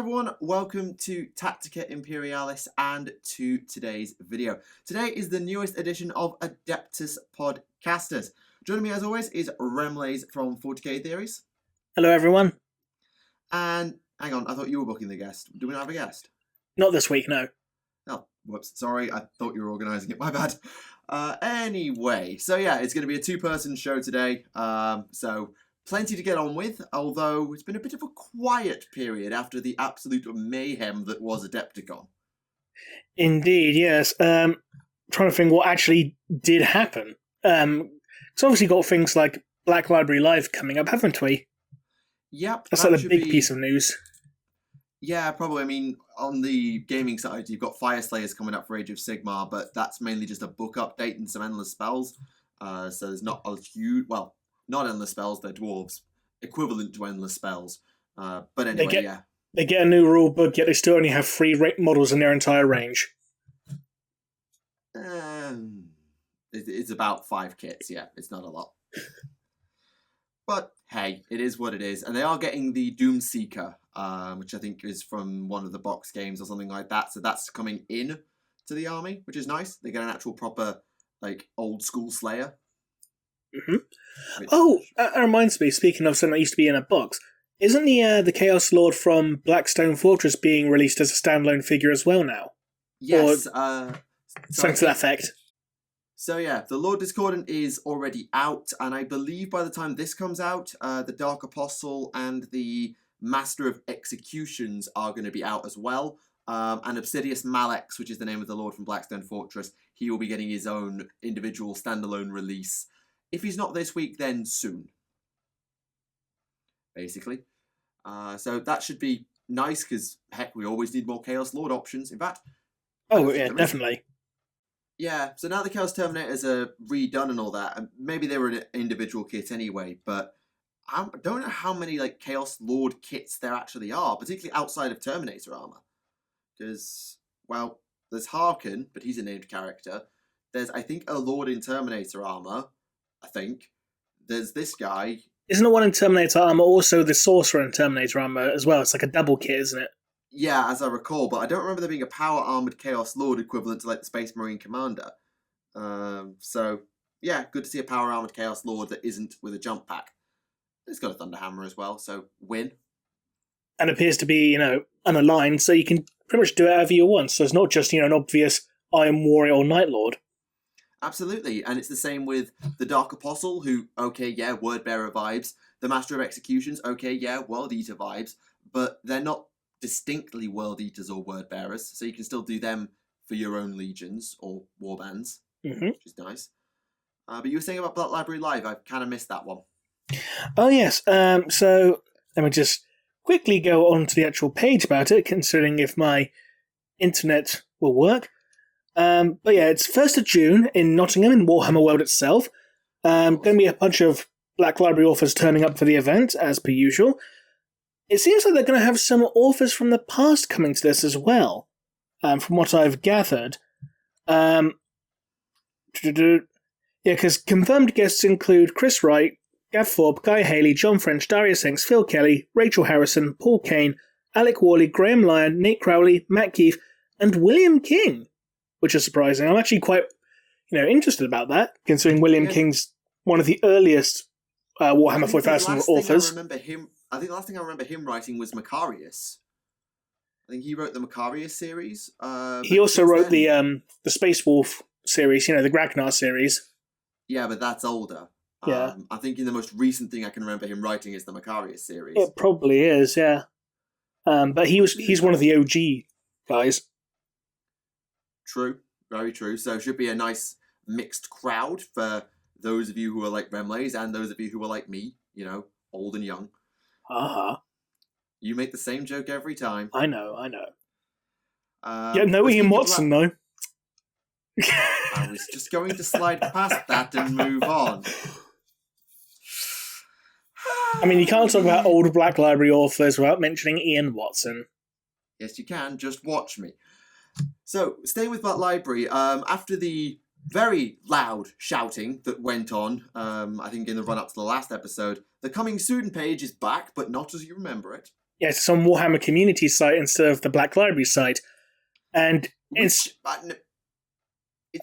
everyone, welcome to Tactica, Imperialis and to today's video. Today is the newest edition of Adeptus Podcastus. Joining me as always is Remleiz from 40k Theories. Hello everyone. And hang on, I thought you were booking the guest. Do we not have a guest? Not this week, no. Oh, whoops, sorry, I thought you were organising it, my bad. Anyway, so yeah, it's going to be a two-person show today, so plenty to get on with, although it's been a bit of a quiet period after the absolute mayhem that was Adepticon. Indeed, yes. Trying to think what actually did happen. It's obviously got things like Black Library Live coming up, haven't we? Yep. That's like a big piece of news. Yeah, probably. I mean, on the gaming side, you've got Fire Slayers coming up for Age of Sigmar, but that's mainly just a book update and some endless spells. So there's not a huge... Well, not endless spells, they're dwarves. Equivalent to endless spells. But anyway, yeah. They get a new rule book, yet they still only have 3 models in their entire range. It's about 5 kits, yeah. It's not a lot. But, hey, it is what it is. And they are getting the Doomseeker, which I think is from one of the box games or something like that. So that's coming in to the army, which is nice. They get an actual proper, like, old-school Slayer. Mm-hmm. That reminds me, speaking of something that used to be in a box, isn't the Chaos Lord from Blackstone Fortress being released as a standalone figure as well now? Yes. Something to that effect. So yeah, the Lord Discordant is already out, and I believe by the time this comes out, the Dark Apostle and the Master of Executions are going to be out as well. And Obsidious Malex, which is the name of the Lord from Blackstone Fortress, he will be getting his own individual standalone release. If he's not this week, then soon. Basically. So that should be nice, because, heck, we always need more Chaos Lord options. In fact... Oh, yeah, definitely. Yeah, so now the Chaos Terminators are redone and all that, and maybe they were an individual kit anyway, but I don't know how many, like, Chaos Lord kits there actually are, particularly outside of Terminator armor. Because, well, there's Harlequin, but he's a named character. There's, I think, a Lord in Terminator armor. I think. There's this guy. Isn't the one in Terminator armor also the Sorcerer in Terminator armor as well? It's like a double kit, isn't it? Yeah, as I recall, but I don't remember there being a power armored Chaos Lord equivalent to like the Space Marine Commander. So yeah, good to see a power armored Chaos Lord that isn't with a jump pack. It's got a Thunder Hammer as well, so win. And appears to be, unaligned, so you can pretty much do it however you want. So it's not just, an obvious Iron Warrior or Night Lord. Absolutely, and it's the same with the Dark Apostle, who, okay, yeah, Wordbearer vibes. The Master of Executions, okay, yeah, World Eater vibes, but they're not distinctly World Eaters or Wordbearers, so you can still do them for your own legions or warbands, which is nice. But you were saying about Black Library Live, I kind of missed that one. Oh, yes, so let me just quickly go on to the actual page about it, considering if my internet will work. But yeah, it's 1st of June in Nottingham in Warhammer World itself. Going to be a bunch of Black Library authors turning up for the event, as per usual. It seems like they're going to have some authors from the past coming to this as well, from what I've gathered. Yeah, because confirmed guests include Chris Wright, Gav Thorpe, Guy Haley, John French, Darius Hanks, Phil Kelly, Rachel Harrison, Paul Kane, Alec Worley, Graham Lyon, Nate Crowley, Matt Keefe, and William King. Which is surprising. I'm actually quite, interested about that, considering William King's one of the earliest Warhammer 4000 authors. I think the last thing I remember him writing was Macarius. I think he wrote the Macarius series. He also wrote the Space Wolf series, the Gragnar series. Yeah, but that's older. Yeah. I think the most recent thing I can remember him writing is the Macarius series. It probably is, yeah. But he's one of the OG guys. True, very true. So it should be a nice mixed crowd for those of you who are like Remleiz and those of you who are like me, old and young. Uh-huh. You make the same joke every time. I know. Yeah, no Ian Watson, though. I was just going to slide past that and move on. I mean, you can't talk about old Black Library authors without mentioning Ian Watson. Yes, you can. Just watch me. So, staying with Black Library, after the very loud shouting that went on, I think in the run-up to the last episode, the Coming Soon page is back, but not as you remember it. it's on Warhammer Community site instead of the Black Library site. And it's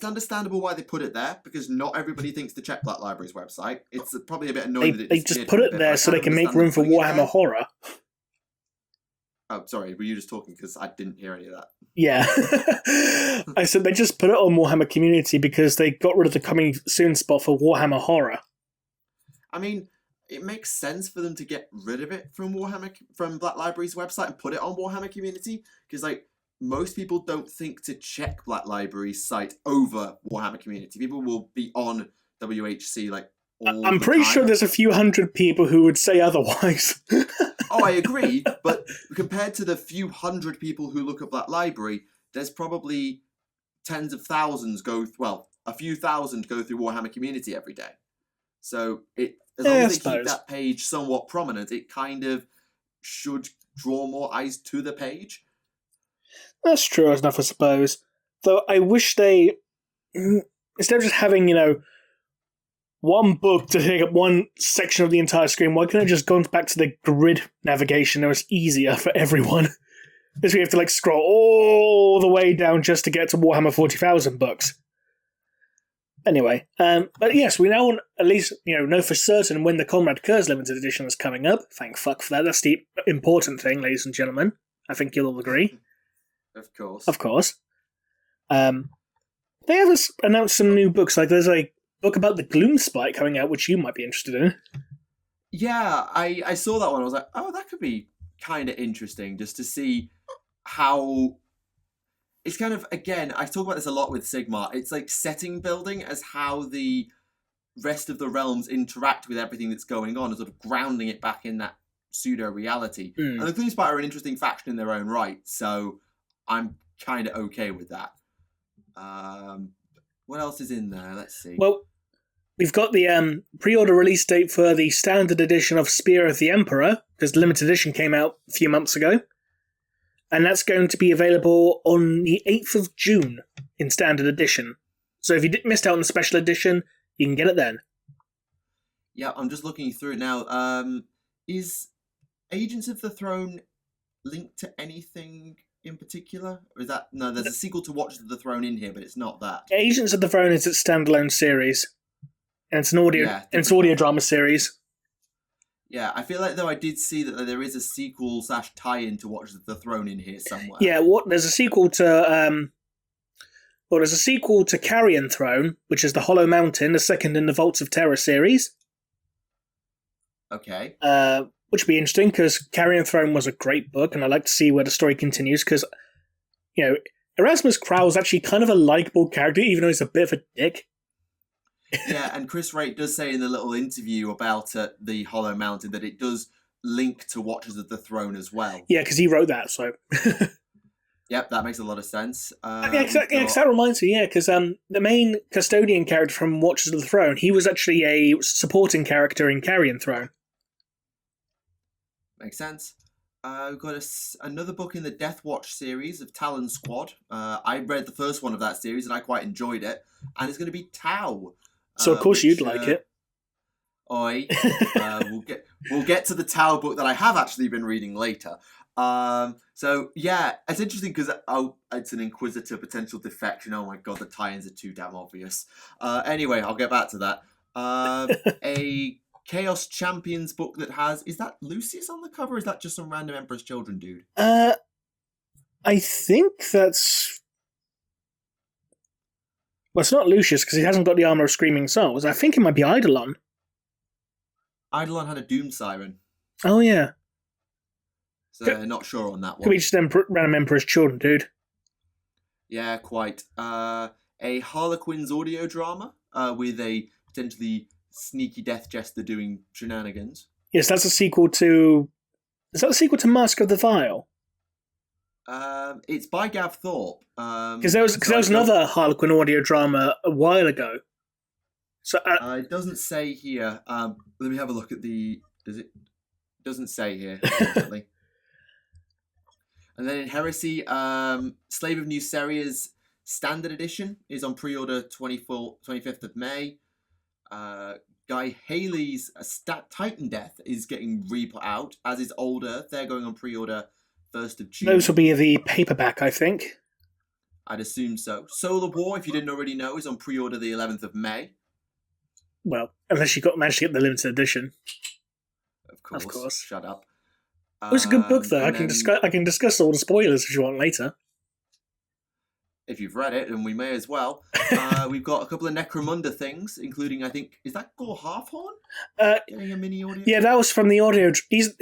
understandable why they put it there, because not everybody thinks to check Black Library's website. It's probably a bit annoying that they just put it there so they can make room for Warhammer Horror. Oh, sorry, were you just talking because I didn't hear any of that? Yeah. I said they just put it on Warhammer Community because they got rid of the coming soon spot for Warhammer Horror. I mean, it makes sense for them to get rid of it from Black Library's website and put it on Warhammer Community, because like most people don't think to check Black Library's site over Warhammer Community. People will be on WHC like all I'm the pretty time. sure there's a few hundred people who would say otherwise. Oh, I agree, but compared to the few hundred people who look at Black Library, there's probably tens of thousands a few thousand go through Warhammer Community every day. So as long as they keep that page somewhat prominent, it kind of should draw more eyes to the page. That's true enough, I suppose. Though I wish they, instead of just having, one book to take up one section of the entire screen, why couldn't it just gone back to the grid navigation? It was easier for everyone. Because we have to scroll all the way down just to get to Warhammer 40,000 books. Anyway, but yes, we now at least know for certain when the Comrade Curse Limited Edition is coming up. Thank fuck for that. That's the important thing, ladies and gentlemen. I think you'll all agree. Of course. Of course. They have announced some new books. There's a book about the Gloom Spite coming out, which you might be interested in. Yeah, I saw that one. I was like, oh, that could be kind of interesting just to see how... It's kind of, again, I talk about this a lot with Sigmar. It's like setting building as how the rest of the realms interact with everything that's going on and sort of grounding it back in that pseudo-reality. And the Gloom Spite are an interesting faction in their own right, so I'm kind of okay with that. What else is in there? Let's see. Well, we've got the pre-order release date for the standard edition of Spear of the Emperor, because the limited edition came out a few months ago. And that's going to be available on the 8th of June in standard edition. So if you missed out on the special edition, you can get it then. Yeah, I'm just looking through it now. Is Agents of the Throne linked to anything in particular? Or is that... No, there's a sequel to Watchers of the Throne in here, but it's not that. Agents of the Throne is its standalone series. And it's an audio drama series. Yeah, I feel like though I did see that there is a sequel / tie-in to Watchers of the Throne in here somewhere. Yeah, there's a sequel to there's a sequel to Carrion Throne, which is the Hollow Mountain, the second in the Vaults of Terror series. Okay. Which would be interesting because Carrion Throne was a great book, and I like to see where the story continues because, Erasmus Crowell's actually kind of a likable character, even though he's a bit of a dick. Yeah, and Chris Wright does say in the little interview about the Hollow Mountain that it does link to Watchers of the Throne as well. Yeah, because he wrote that, so... Yep, that makes a lot of sense. That reminds me, because the main custodian character from Watchers of the Throne, he was actually a supporting character in Carrion Throne. Makes sense. We've got another book in the Death Watch series of Talon Squad. I read the first one of that series and I quite enjoyed it. And it's going to be Tau. So of course you'd like it. Oi. We'll get to the Tau book that I have actually been reading later. So yeah, it's interesting because it's an Inquisitor potential defection. Oh my god, the tie-ins are too damn obvious. Anyway, I'll get back to that. A Chaos Champions book that is that Lucius on the cover? Or is that just some random Emperor's Children dude? I think that's... Well, it's not Lucius because he hasn't got the Armor of Screaming Souls. I think it might be Eidolon. Eidolon had a Doom Siren. Oh, yeah. So not sure on that one. Could be just random Emperor's Children, dude. Yeah, quite. A Harlequin's audio drama with a potentially sneaky Death Jester doing shenanigans. Yes, that's a sequel to... Is that a sequel to Mask of the Vile? It's by Gav Thorpe. Because there was another Harlequin audio drama a while ago. So it doesn't say here. Let me have a look at the... Does it? Doesn't say here, unfortunately. And then in Heresy, Slave of New Seria's Standard Edition is on pre-order 25th of May. Guy Haley's Stat Titan Death is getting re-put out, as is Old Earth. They're going on pre-order 1st of June. Those will be the paperback, I think. I'd assume so. Solar War, if you didn't already know, is on pre-order the 11th of May. Well, unless you managed to get the limited edition. Of course. Shut up. It was a good book, though. I can discuss all the spoilers if you want later. If you've read it, and we may as well. We've got a couple of Necromunda things, including, I think, is that Gore Halfhorn? Getting a mini audio? Yeah, that was from the audio. Sorry,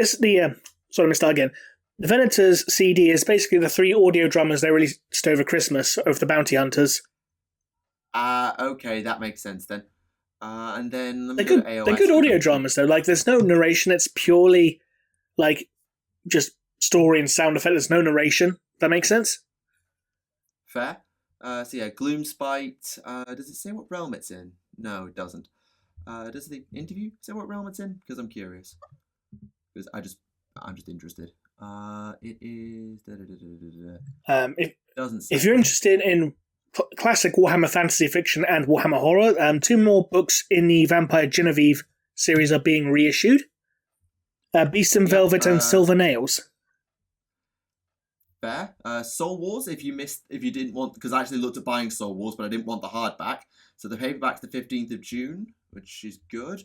let me start again. The Venators CD is basically the 3 audio dramas they released over Christmas of the Bounty Hunters. Okay, that makes sense then. And then they're good audio dramas though. Like, there's no narration. It's purely like just story and sound effect. There's no narration. That makes sense. Fair. So yeah, Gloomspite. Does it say what realm it's in? No, it doesn't. Does the interview say what realm it's in? Because I'm curious. Because I'm just interested. It is. It doesn't say. If you're interested in classic Warhammer fantasy fiction and Warhammer horror, 2 more books in the Vampire Genevieve series are being reissued. Beast in Velvet and Silver Nails. Fair. Soul Wars, if you didn't want, because I actually looked at buying Soul Wars, but I didn't want the hardback. So the paperback's the 15th of June, which is good.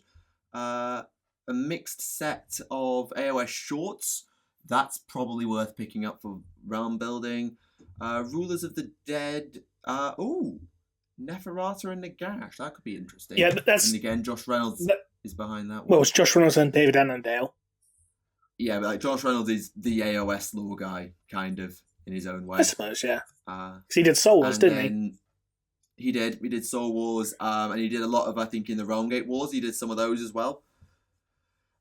A mixed set of AOS shorts. That's probably worth picking up for realm building. Rulers of the Dead. Neferata and Nagash. That could be interesting. Yeah, that's... And again, Josh Reynolds is behind that one. Well, it's Josh Reynolds and David Annandale. Yeah, but like Josh Reynolds is the AOS lore guy, kind of, in his own way. I suppose, yeah. Because he did Soul Wars, didn't he? He did. We did Soul Wars, and he did a lot of, I think, in the Realm Gate Wars. He did some of those as well.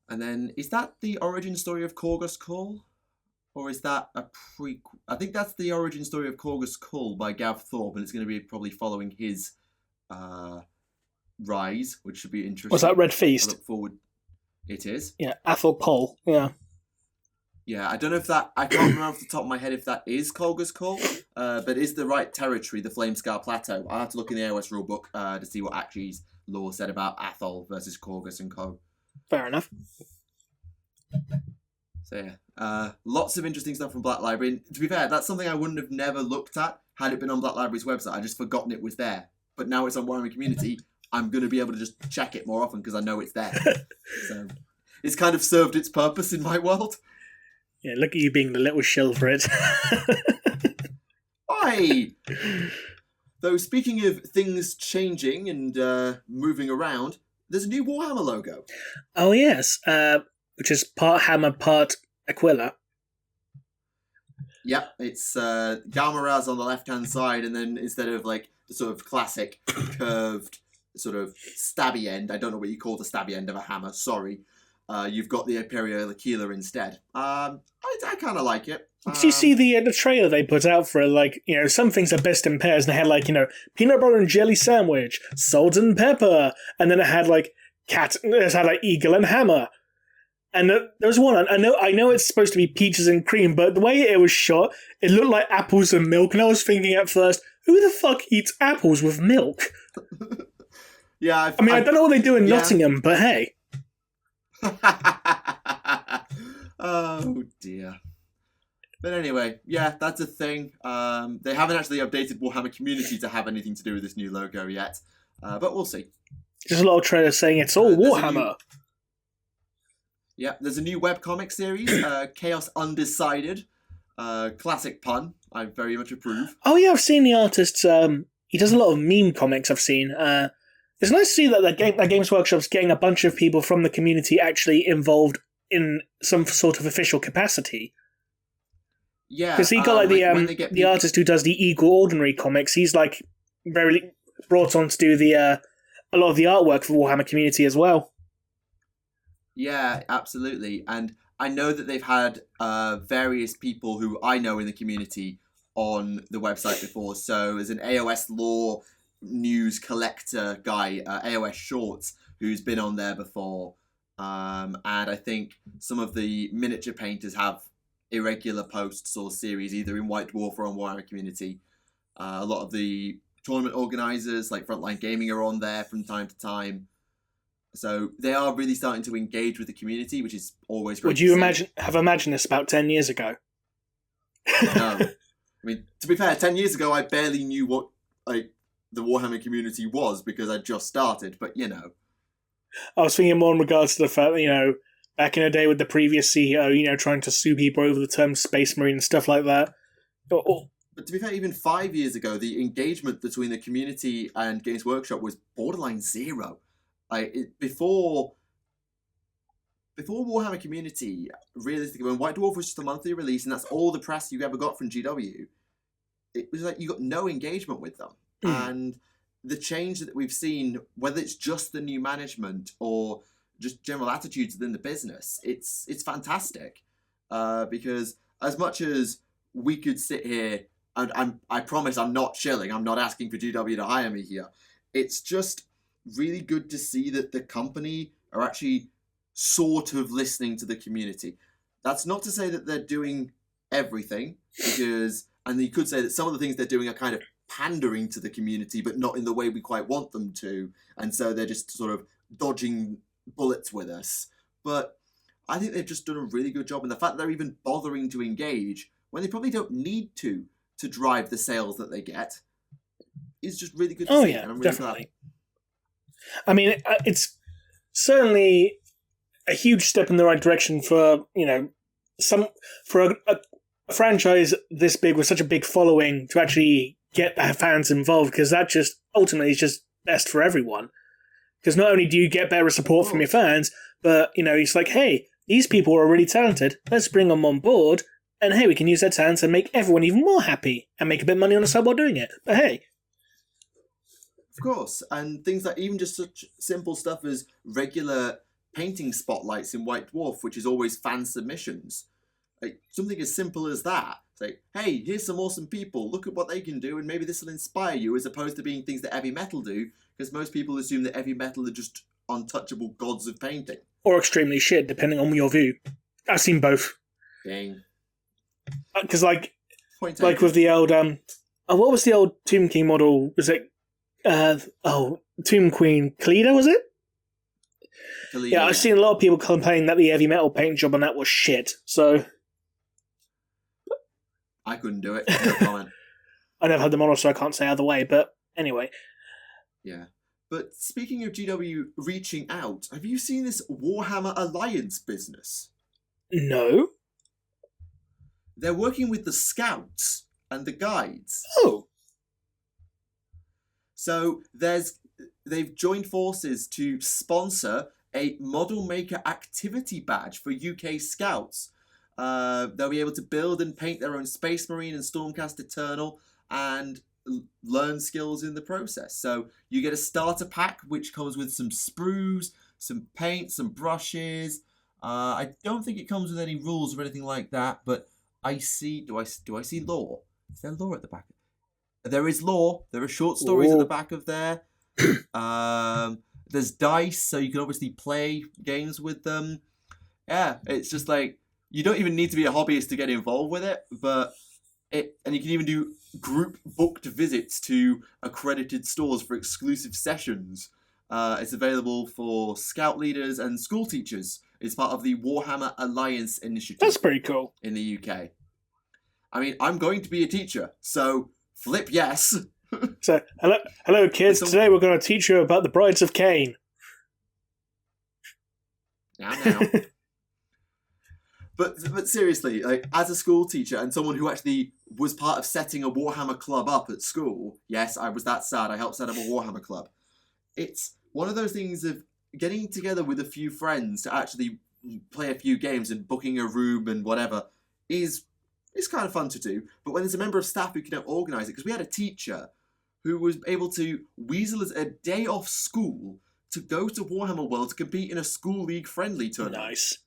And then, is that the origin story of Korgus Kull? Or is that a prequel? I think that's the origin story of Korgus Kull by Gav Thorpe, and it's going to be probably following his rise, which should be interesting. Was that Red Feast? I look forward. It is. Yeah, Athel Cole, yeah. Yeah, I don't know if that... I can't remember off the top of my head if that is Korgus Kull, but is the right territory, the Flamescar Plateau. I'll have to look in the AOS rulebook to see what Actually's lore said about Athol versus Korgus and Co. Fair enough. So yeah, lots of interesting stuff from Black Library. And to be fair, that's something I wouldn't have never looked at had it been on Black Library's website. I just forgotten it was there. But now it's on Warhammer Community, I'm going to be able to just check it more often because I know it's there. So it's kind of served its purpose in my world. Yeah, look at you being the little shill for it. Aye! Though speaking of things changing and moving around, there's a new Warhammer logo. Oh yes, which is part Hammer, part Aquila. Yep, it's Galmaraz on the left-hand side, and then instead of like the sort of classic curved sort of stabby end, I don't know what you call the stabby end of a hammer, sorry, you've got the Imperial Aquila instead. I kind of like it. Did you see the trailer they put out for, like, you know, some things are best in pairs, and they had, like, you know, peanut butter and jelly sandwich, salt and pepper, and then it had, like, eagle and hammer. And there was one, I know it's supposed to be peaches and cream, but the way it was shot, it looked like apples and milk, and I was thinking at first, who the fuck eats apples with milk? Yeah, I don't know what they do in Nottingham, but hey. Oh dear. But anyway, yeah, that's a thing. They haven't actually updated Warhammer Community to have anything to do with this new logo yet, but we'll see. There's a lot of trailers saying it's all Warhammer. There's a new webcomic series, Chaos Undecided. Classic pun. I very much approve. Oh yeah, I've seen the artist. He does a lot of meme comics I've seen. It's nice to see that Games Workshop's getting a bunch of people from the community actually involved in some sort of official capacity. Yeah, because he got the artist who does the Eagle Ordinary comics. He's like very brought on to do a lot of the artwork for Warhammer Community as well. Yeah, absolutely. And I know that they've had various people who I know in the community on the website before. So there's an AOS lore news collector guy, AOS Shorts, who's been on there before. And I think some of the miniature painters have irregular posts or series either in White Dwarf or on Warhammer Community. A lot of the tournament organisers like Frontline Gaming are on there from time to time. So they are really starting to engage with the community, which is always great. Would you have imagined this about 10 years ago? No. I mean, to be fair, 10 years ago, I barely knew what the Warhammer community was because I just started, but I was thinking more in regards to the fact that, back in the day with the previous CEO, trying to sue people over the term Space Marine and stuff like that. But to be fair, even 5 years ago, the engagement between the community and Games Workshop was borderline zero. Before Warhammer Community, realistically, when White Dwarf was just a monthly release and that's all the press you ever got from GW, it was like you got no engagement with them. And the change that we've seen, whether it's just the new management or just general attitudes within the business, it's fantastic. Because as much as we could sit here, and I promise I'm not shilling, I'm not asking for GW to hire me here, it's just really good to see that the company are actually sort of listening to the community. That's not to say that they're doing everything, and you could say that some of the things they're doing are kind of pandering to the community, but not in the way we quite want them to, and so they're just sort of dodging bullets with us. But I think they've just done a really good job, and the fact that they're even bothering to engage when they probably don't need to drive the sales that they get is just really good to see. Yeah, and I'm really definitely. glad. I mean, it's certainly a huge step in the right direction for a franchise this big with such a big following to actually get the fans involved, because that just ultimately is just best for everyone. Because not only do you get better support from your fans, but it's like, hey, these people are really talented. Let's bring them on board, and hey, we can use their talents and make everyone even more happy and make a bit of money on the side while doing it. But hey. Of course, and things like even just such simple stuff as regular painting spotlights in White Dwarf, which is always fan submissions. Like something as simple as that. It's like, hey, here's some awesome people, look at what they can do, and maybe this will inspire you, as opposed to being things that heavy metal do, because most people assume that heavy metal are just untouchable gods of painting. Or extremely shit, depending on your view. I've seen both. Dang. Because like with the old, what was the old Tomb King model? Was it Tomb Queen Kalida, was it? Kalida, yeah, I've seen a lot of people complain that the heavy metal paint job on that was shit, so... I couldn't do it, no comment. I never had the model, so I can't say either way, but anyway. Yeah. But speaking of GW reaching out, have you seen this Warhammer Alliance business? No. They're working with the Scouts and the Guides. Oh. So they've joined forces to sponsor a model maker activity badge for UK Scouts. They'll be able to build and paint their own Space Marine and Stormcast Eternal and learn skills in the process. So you get a starter pack which comes with some sprues, some paint, some brushes. I don't think it comes with any rules or anything like that, but I see. Do I see lore? Is there lore at the back? There is lore. There are short stories at the back of there. There's dice, so you can obviously play games with them. Yeah, it's just like, you don't even need to be a hobbyist to get involved with it, and you can even do group booked visits to accredited stores for exclusive sessions. It's available for scout leaders and school teachers. It's part of the Warhammer Alliance initiative. That's pretty cool. In the UK. I mean, I'm going to be a teacher, so flip yes. So, hello kids. Today we're going to teach you about the Brides of Cain. Now. But seriously, like, as a school teacher and someone who actually was part of setting a Warhammer club up at school, yes, I was that sad, I helped set up a Warhammer club. It's one of those things of getting together with a few friends to actually play a few games and booking a room and whatever is kind of fun to do. But when there's a member of staff who can help organise it, because we had a teacher who was able to weasel us a day off school to go to Warhammer World to compete in a school league friendly tournament. Nice.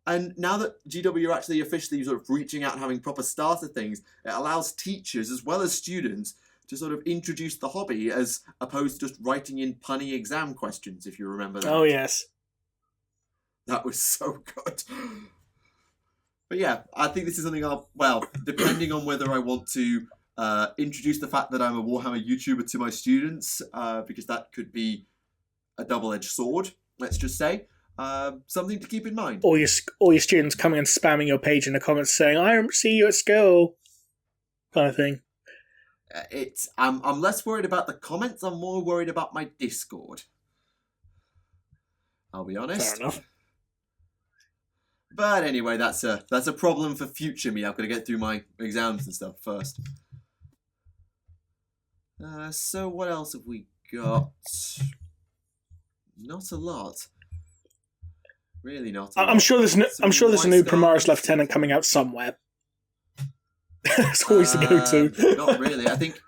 And now that GW are actually officially sort of reaching out and having proper starter things, it allows teachers as well as students to sort of introduce the hobby as opposed to just writing in punny exam questions, if you remember that. Oh, yes. That was so good. But yeah, I think this is something depending on whether I want to introduce the fact that I'm a Warhammer YouTuber to my students, because that could be a double-edged sword, let's just say. Something to keep in mind. All your students coming and spamming your page in the comments saying, "I see you at school," kind of thing. I'm less worried about the comments. I'm more worried about my Discord. I'll be honest. Fair enough. But anyway, that's a problem for future me. I've got to get through my exams and stuff first. So what else have we got? Not a lot. Really not. I'm sure there's a new Primaris Lieutenant coming out somewhere. It's always the go-to. Not really. I think.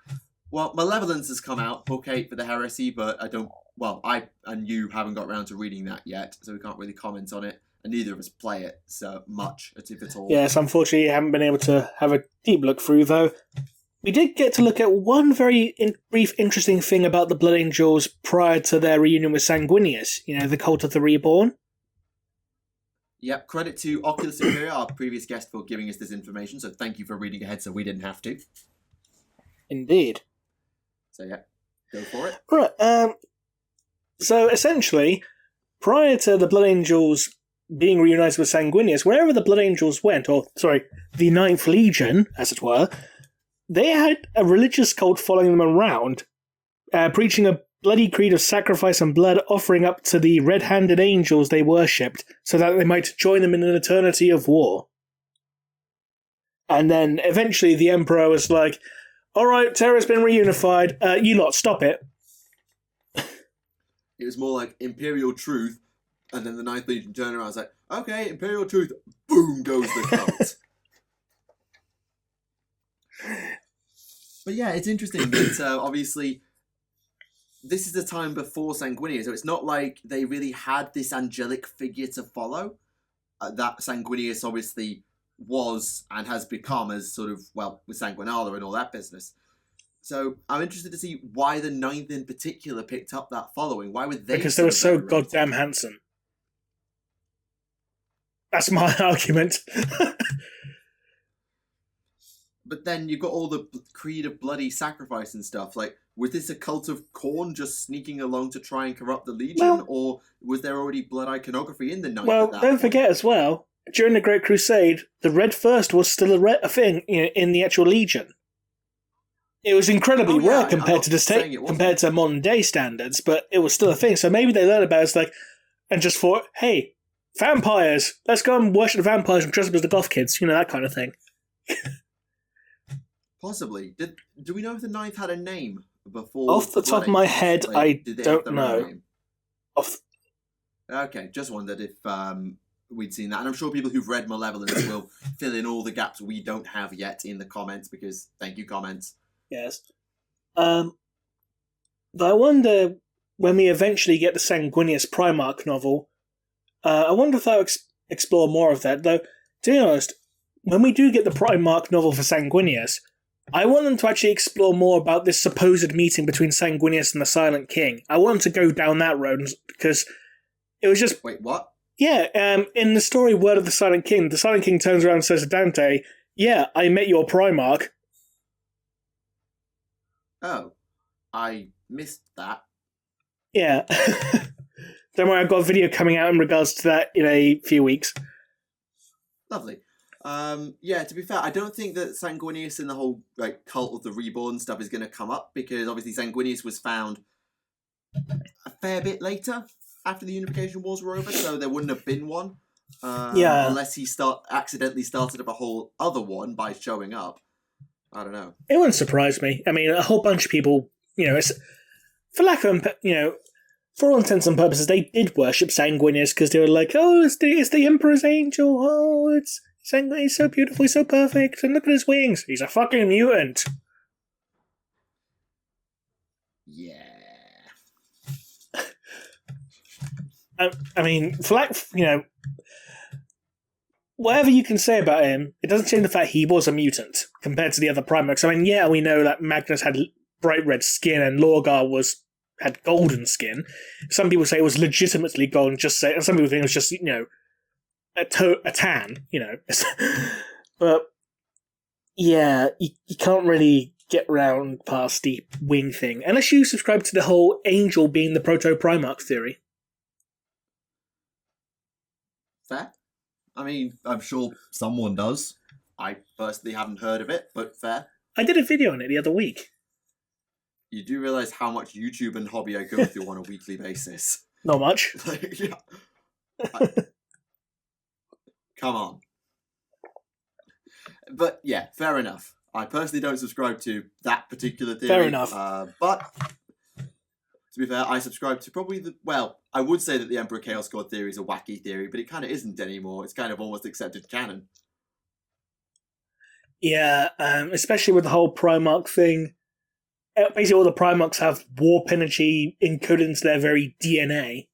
Well, Malevolence has come out, Book 8 for the Heresy, but I don't. Well, I and you haven't got around to reading that yet, so we can't really comment on it, and neither of us play it so much, if at all. Yes, unfortunately, I haven't been able to have a deep look through, though. We did get to look at one very brief, interesting thing about the Blood Angels prior to their reunion with Sanguinius. You know, the Cult of the Reborn. Yep, credit to Oculus Imperial, our previous guest, for giving us this information, so thank you for reading ahead so we didn't have to. Indeed. So yeah, go for it. Right, so essentially, prior to the Blood Angels being reunited with Sanguinius, wherever the Blood Angels went, the Ninth Legion, as it were, they had a religious cult following them around, preaching a bloody creed of sacrifice and blood, offering up to the red-handed angels they worshipped, so that they might join them in an eternity of war. And then, eventually, the Emperor was like, "Alright, Terra's been reunified, you lot, stop it." It was more like Imperial Truth, and then the Ninth Legion turned around and was like, "Okay, Imperial Truth," boom goes the cult. But yeah, it's interesting that obviously this is the time before Sanguinius, so it's not like they really had this angelic figure to follow. That Sanguinius obviously was and has become as sort of, well, with Sanguinala and all that business. So I'm interested to see why the Ninth in particular picked up that following. Why would they? Because they were so goddamn handsome. That's my argument. But then you've got all the creed of bloody sacrifice and stuff. Like, was this a cult of Khorne just sneaking along to try and corrupt the Legion? Or was there already blood iconography in the Ninth? Well, don't forget as well, during the Great Crusade, the Red First was still a thing in the actual Legion. It was incredibly rare compared to modern day standards, but it was still a thing. So maybe they learned about it and just thought, hey, vampires, let's go and worship the vampires and dress up as the goth kids, that kind of thing. Possibly. Do we know if the Ninth had a name before? Off the top of my head, I don't know. Okay, just wondered if we'd seen that. And I'm sure people who've read Malevolence will fill in all the gaps we don't have yet in the comments, because thank you, comments. Yes. But I wonder, when we eventually get the Sanguinius Primarch novel, I wonder if they'll explore more of that. Though, to be honest, when we do get the Primarch novel for Sanguinius, I want them to actually explore more about this supposed meeting between Sanguinius and the Silent King. I want them to go down that road, because it was just... Wait, what? Yeah, in the story Word of the Silent King turns around and says to Dante, "Yeah, I met your Primarch." Oh, I missed that. Yeah. Don't worry, I've got a video coming out in regards to that in a few weeks. Lovely. Yeah, to be fair, I don't think that Sanguinius and the whole cult of the reborn stuff is going to come up, because obviously Sanguinius was found a fair bit later after the Unification Wars were over, so there wouldn't have been one. Unless he accidentally started up a whole other one by showing up. I don't know. It wouldn't surprise me. I mean, a whole bunch of people, it's, for lack of, for all intents and purposes, they did worship Sanguinius because they were like, "Oh, it's the Emperor's angel. Oh, it's Sanguinius, he's so beautiful, he's so perfect, and look at his wings. He's a fucking mutant." Yeah. I mean, whatever you can say about him, it doesn't change the fact he was a mutant compared to the other Primarchs. I mean, yeah, we know that Magnus had bright red skin and Lorgar had golden skin. Some people say it was legitimately gold, and some people think it was just, a tan, But, yeah, you can't really get round past the wing thing, unless you subscribe to the whole angel being the proto-Primarch theory. Fair. I mean, I'm sure someone does. I personally haven't heard of it, but fair. I did a video on it the other week. You do realise how much YouTube and hobby I go through on a weekly basis. Not much. Like, yeah. Come on. But yeah, fair enough. I personally don't subscribe to that particular theory. Fair enough. But to be fair, I subscribe to probably I would say that the Emperor Chaos God theory is a wacky theory, but it kind of isn't anymore. It's kind of almost accepted canon. Yeah, especially with the whole Primarch thing. Basically, all the Primarchs have warp energy encoded into their very DNA.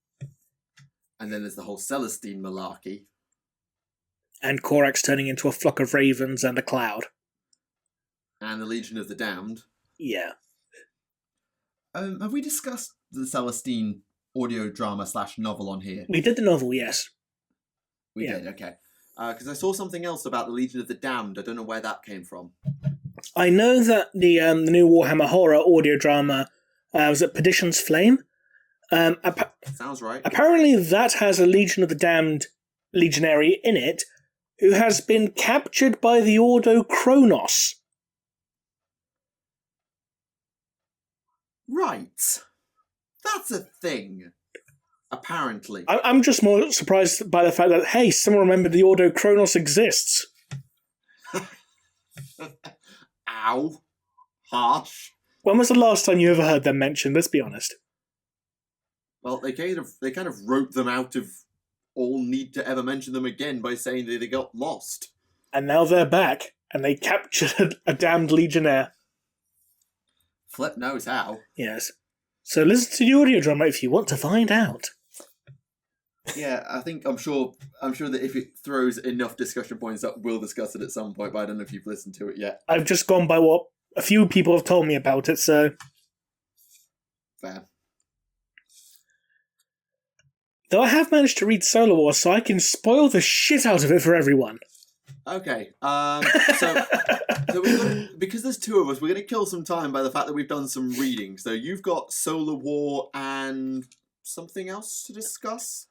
And then there's the whole Celestine malarkey. And Korax turning into a flock of ravens and a cloud. And the Legion of the Damned. Yeah. Have we discussed the Celestine audio drama / novel on here? We did the novel, yes. We did, okay. Because I saw something else about the Legion of the Damned. I don't know where that came from. I know that the new Warhammer horror audio drama was at Perdition's Flame. Sounds right. Apparently that has a Legion of the Damned legionary in it who has been captured by the Ordo Kronos. Right. That's a thing. Apparently. I'm just more surprised by the fact that, hey, someone remembered the Ordo Kronos exists. Ow. Harsh. When was the last time you ever heard them mentioned? Let's be honest. Well, they kind of wrote them out of all need to ever mention them again by saying that they got lost. And now they're back, and they captured a damned legionnaire. Flip knows how. Yes. So listen to the audio drama if you want to find out. Yeah, I'm sure that if it throws enough discussion points up, we'll discuss it at some point, but I don't know if you've listened to it yet. I've just gone by what a few people have told me about it, so... Fair. Though I have managed to read Solar War, so I can spoil the shit out of it for everyone. Okay, so because there's two of us, we're going to kill some time by the fact that we've done some reading. So you've got Solar War and something else to discuss?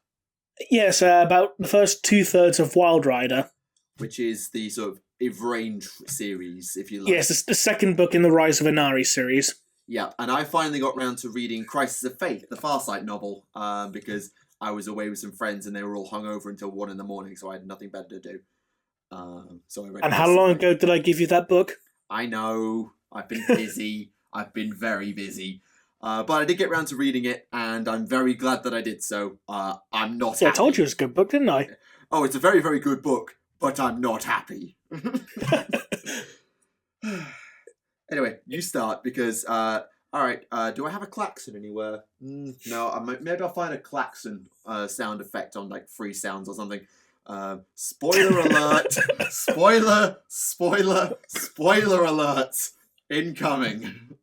Yes, about the first 2/3 of Wild Rider. Which is the sort of Ivrain series, if you like. Yes, it's the second book in the Rise of Inari series. Yeah, and I finally got round to reading Crisis of Fate, the Farsight novel, because I was away with some friends and they were all hungover until 1 a.m, so I had nothing better to do. So I read. And how long ago did I give you that book? I know. I've been busy. I've been very busy. But I did get round to reading it, and I'm very glad that I did so. I'm not happy. I told you it was a good book, didn't I? Oh, it's a very, very good book, but I'm not happy. Anyway, you start, because... Alright, do I have a klaxon anywhere? No, maybe I'll find a klaxon sound effect on, like, free sounds or something. Spoiler alert! Spoiler alert! Incoming.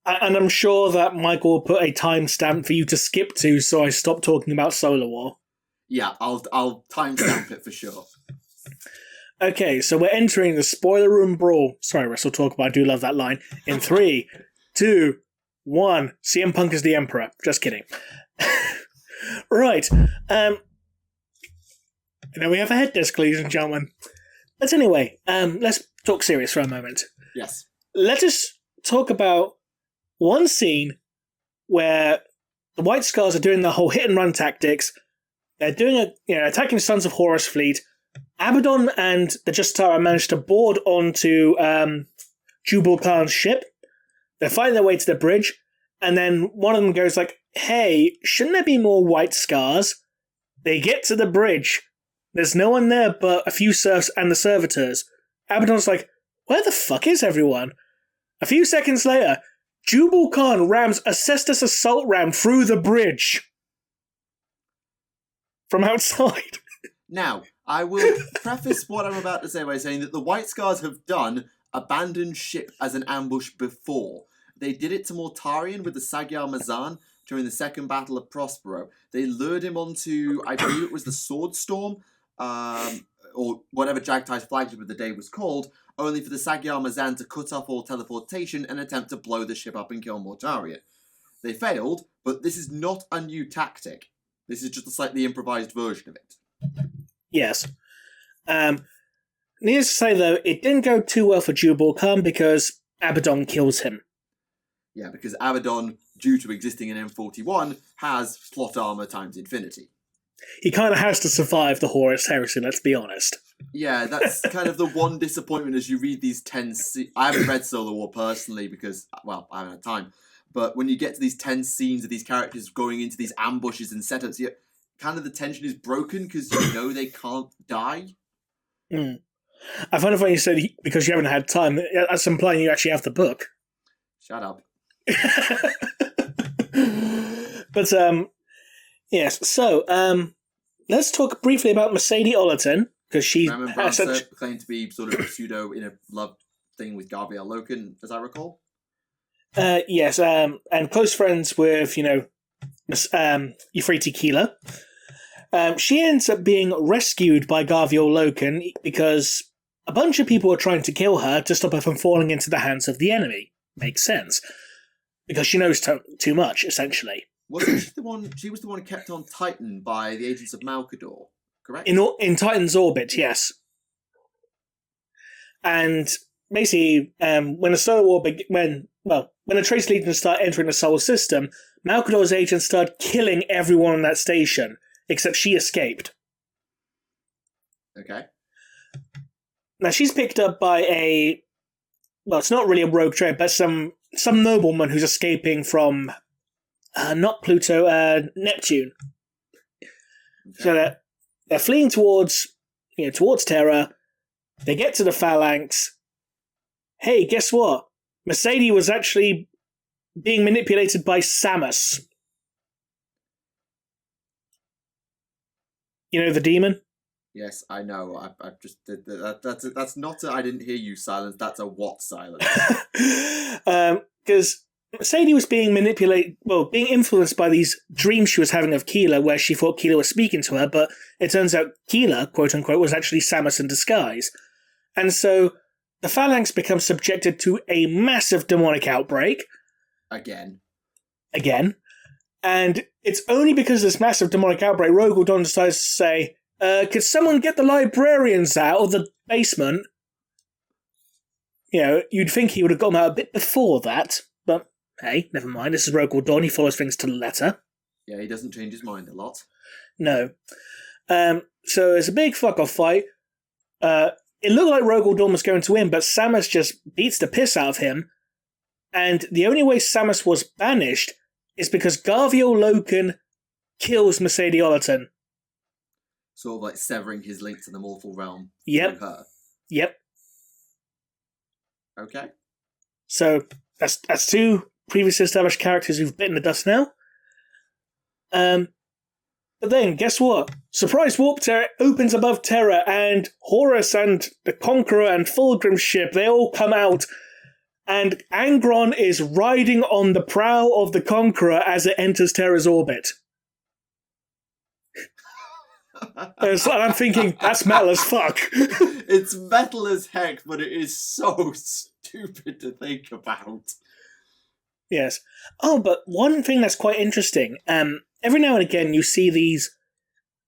And I'm sure that Michael will put a timestamp for you to skip to, so I stop talking about Solar War. Yeah, I'll timestamp it for sure. Okay, so we're entering the spoiler room brawl. Sorry, Russell, talk about. I do love that line. In 3, 2, 1. CM Punk is the Emperor. Just kidding. Right. Now we have a head desk, ladies and gentlemen. But anyway, let's talk serious for a moment. Yes. Let us talk about one scene where the White Scars are doing the whole hit and run tactics. They're doing attacking Sons of Horus fleet. Abaddon and the Justara manage to board onto Jubal Khan's ship. They're fighting their way to the bridge, and then one of them goes like, "Hey, shouldn't there be more White Scars?" They get to the bridge. There's no one there but a few serfs and the servitors. Abaddon's like, "Where the fuck is everyone?" A few seconds later, Jubal Khan rams a Cestus assault ram through the bridge from outside. Now, I will preface what I'm about to say by saying that the White Scars have done abandoned ship as an ambush before. They did it to Mortarion with the Magyar Mazan during the Second Battle of Prospero. They lured him onto, I believe it was the Sword Storm, or whatever Jagdtai's flagship of the day was called, only for the Magyar Mazan to cut off all teleportation and attempt to blow the ship up and kill Mortaria. They failed, but this is not a new tactic. This is just a slightly improvised version of it. Yes. Needless to say, though, it didn't go too well for Jubal Khan because Abaddon kills him. Yeah, because Abaddon, due to existing in M41, has plot armor times infinity. He kind of has to survive the Horus Heresy, let's be honest. Yeah, that's kind of the one disappointment as you read these 10... I haven't read Solar War personally because, well, I haven't had time. But when you get to these 10 scenes of these characters going into these ambushes and setups, kind of the tension is broken because you know they can't die. Mm. I find it funny you said because you haven't had time. That's implying you actually have the book. Shut up. But, yes, so, let's talk briefly about Mercedes Ollerton, because she has claimed to be sort of a pseudo in a love thing with Gabriel Loken, as I recall. Yes, and close friends with, Euphrates Keeler. She ends up being rescued by Gabriel Loken because a bunch of people are trying to kill her to stop her from falling into the hands of the enemy. Makes sense. Because she knows too much, essentially. Wasn't she the one? She was the one kept on Titan by the agents of Malkador, correct? In Titan's orbit, yes. And basically, when the Solar War when the Trace Legion start entering the solar system, Malkador's agents start killing everyone on that station, except she escaped. Okay. Now she's picked up by it's not really a rogue trader, but some nobleman who's escaping from. Not Pluto, Neptune. Okay. So they're fleeing towards Terra. They get to the Phalanx. Hey, guess what? Mercedes was actually being manipulated by Samus. You know the demon? Yes, I know. I just did that's not I didn't hear you silence. That's a what silence? Because Mercedes was being being influenced by these dreams she was having of Keeler, where she thought Keeler was speaking to her, but it turns out Keeler, quote-unquote, was actually Samus in disguise. And so the Phalanx becomes subjected to a massive demonic outbreak. Again. And it's only because of this massive demonic outbreak, Rogaldon decides to say, could someone get the librarians out of the basement? You'd think he would have got them out a bit before that, but hey, never mind. This is Rogaldon. He follows things to the letter. Yeah, he doesn't change his mind a lot. No. So it's a big fuck-off fight. It looked like Rogaldon was going to win, but Samus just beats the piss out of him. And the only way Samus was banished is because Gabriel Loken kills Mercedes Ollerton. Sort of like severing his link to the mortal realm. Yep. Through her. Yep. Okay. So that's two previously established characters who've bitten the dust now. But then, guess what? Surprise warp Terra opens above Terra, and Horus and the Conqueror and Fulgrim's ship, they all come out, and Angron is riding on the prow of the Conqueror as it enters Terra's orbit. And I'm thinking, that's metal as fuck. It's metal as heck, but it is so stupid to think about. Yes. Oh, but one thing that's quite interesting, every now and again you see these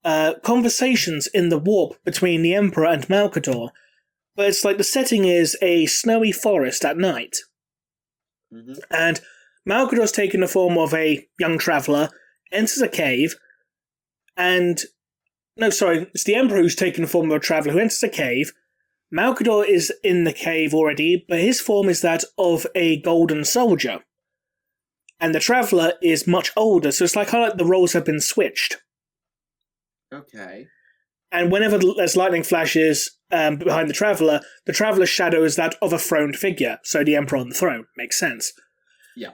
conversations in the warp between the Emperor and Malkador, but it's like the setting is a snowy forest at night. Mm-hmm. And Malkador's taken the form of a young traveller, enters a cave, and... No, sorry, it's the Emperor who's taken the form of a traveller who enters a cave. Malkador is in the cave already, but his form is that of a golden soldier. And the traveller is much older, so it's like the roles have been switched. Okay. And whenever there's lightning flashes behind the traveller's shadow is that of a throned figure, so the Emperor on the throne. Makes sense. Yeah.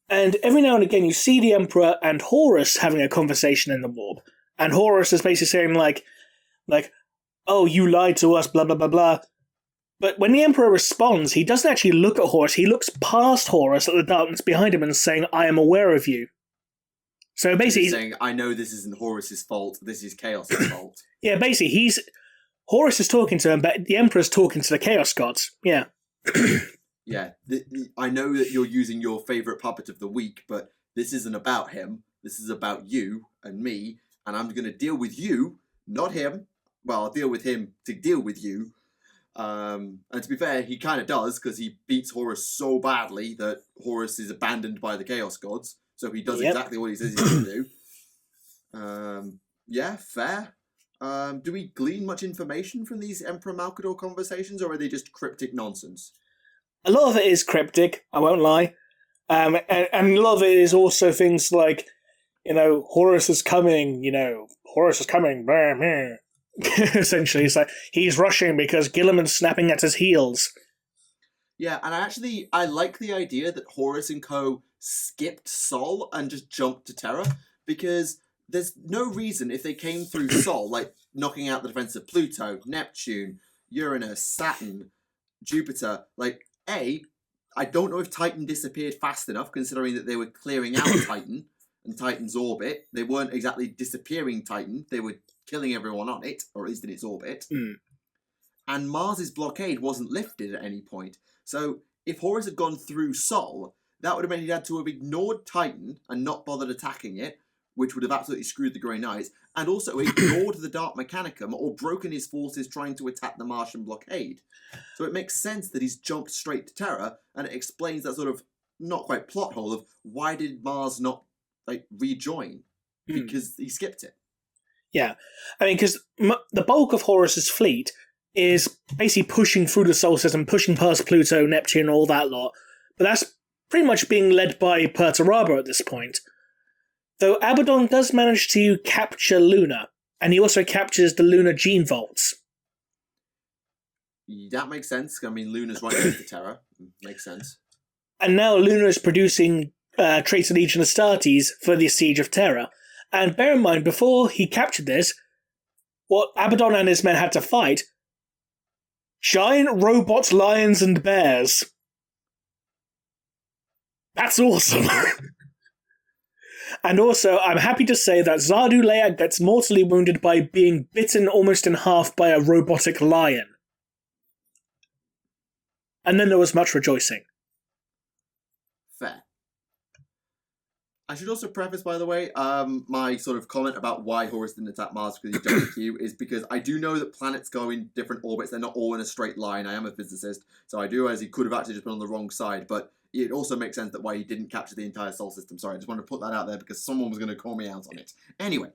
And every now and again you see the Emperor and Horus having a conversation in the warp. And Horus is basically saying like, oh, you lied to us, blah, blah, blah, blah. But when the Emperor responds, he doesn't actually look at Horus. He looks past Horus at the darkness behind him and saying, I am aware of you. So basically... He's saying, I know this isn't Horus's fault, this is Chaos's fault. Yeah, basically, Horus is talking to him, but the Emperor's talking to the Chaos Gods. Yeah. Yeah, I know that you're using your favourite puppet of the week, but this isn't about him. This is about you and me, and I'm going to deal with you, not him. Well, I'll deal with him to deal with you. And to be fair, he kind of does, because he beats Horus so badly that Horus is abandoned by the Chaos Gods, so he does exactly what he says he's going to do. Yeah, fair. Do we glean much information from these Emperor Malkador conversations, or are they just cryptic nonsense? A lot of it is cryptic, I won't lie. And a lot of it is also things like, Horus is coming, blah, blah. Essentially, it's like, he's rushing because Gilliman's snapping at his heels. Yeah, and I like the idea that Horus and co. skipped Sol and just jumped to Terra, because there's no reason if they came through Sol, like knocking out the defense of Pluto, Neptune, Uranus, Saturn, Jupiter, I don't know if Titan disappeared fast enough, considering that they were clearing out Titan and Titan's orbit. They weren't exactly disappearing Titan. They were killing everyone on it, or at least in its orbit. And Mars's blockade wasn't lifted at any point. So if Horus had gone through Sol, that would have meant he'd had to have ignored Titan and not bothered attacking it, which would have absolutely screwed the Grey Knights, and also ignored the Dark Mechanicum or broken his forces trying to attack the Martian blockade. So it makes sense that he's jumped straight to Terra, and it explains that sort of, not quite plot hole of why did Mars not rejoin? Because he skipped it. Yeah. I mean, because the bulk of Horus's fleet is basically pushing through the solar system, pushing past Pluto, Neptune, all that lot. But that's pretty much being led by Perturabo at this point. Though Abaddon does manage to capture Luna, and he also captures the Lunar gene vaults. That makes sense. I mean, Luna's right next to Terra. Makes sense. And now Luna is producing Traitor Legion Astartes for the Siege of Terra. And bear in mind, before he captured this, what Abaddon and his men had to fight, giant robot lions and bears. That's awesome. And also, I'm happy to say that Zardu Leia gets mortally wounded by being bitten almost in half by a robotic lion. And then there was much rejoicing. Fair. I should also preface, by the way, my sort of comment about why Horus didn't attack Mars because he's WQ is because I do know that planets go in different orbits. They're not all in a straight line. I am a physicist, so I do realize he could have actually just been on the wrong side, but it also makes sense that why he didn't capture the entire Sol system. Sorry, I just wanted to put that out there because someone was going to call me out on it. Anyway,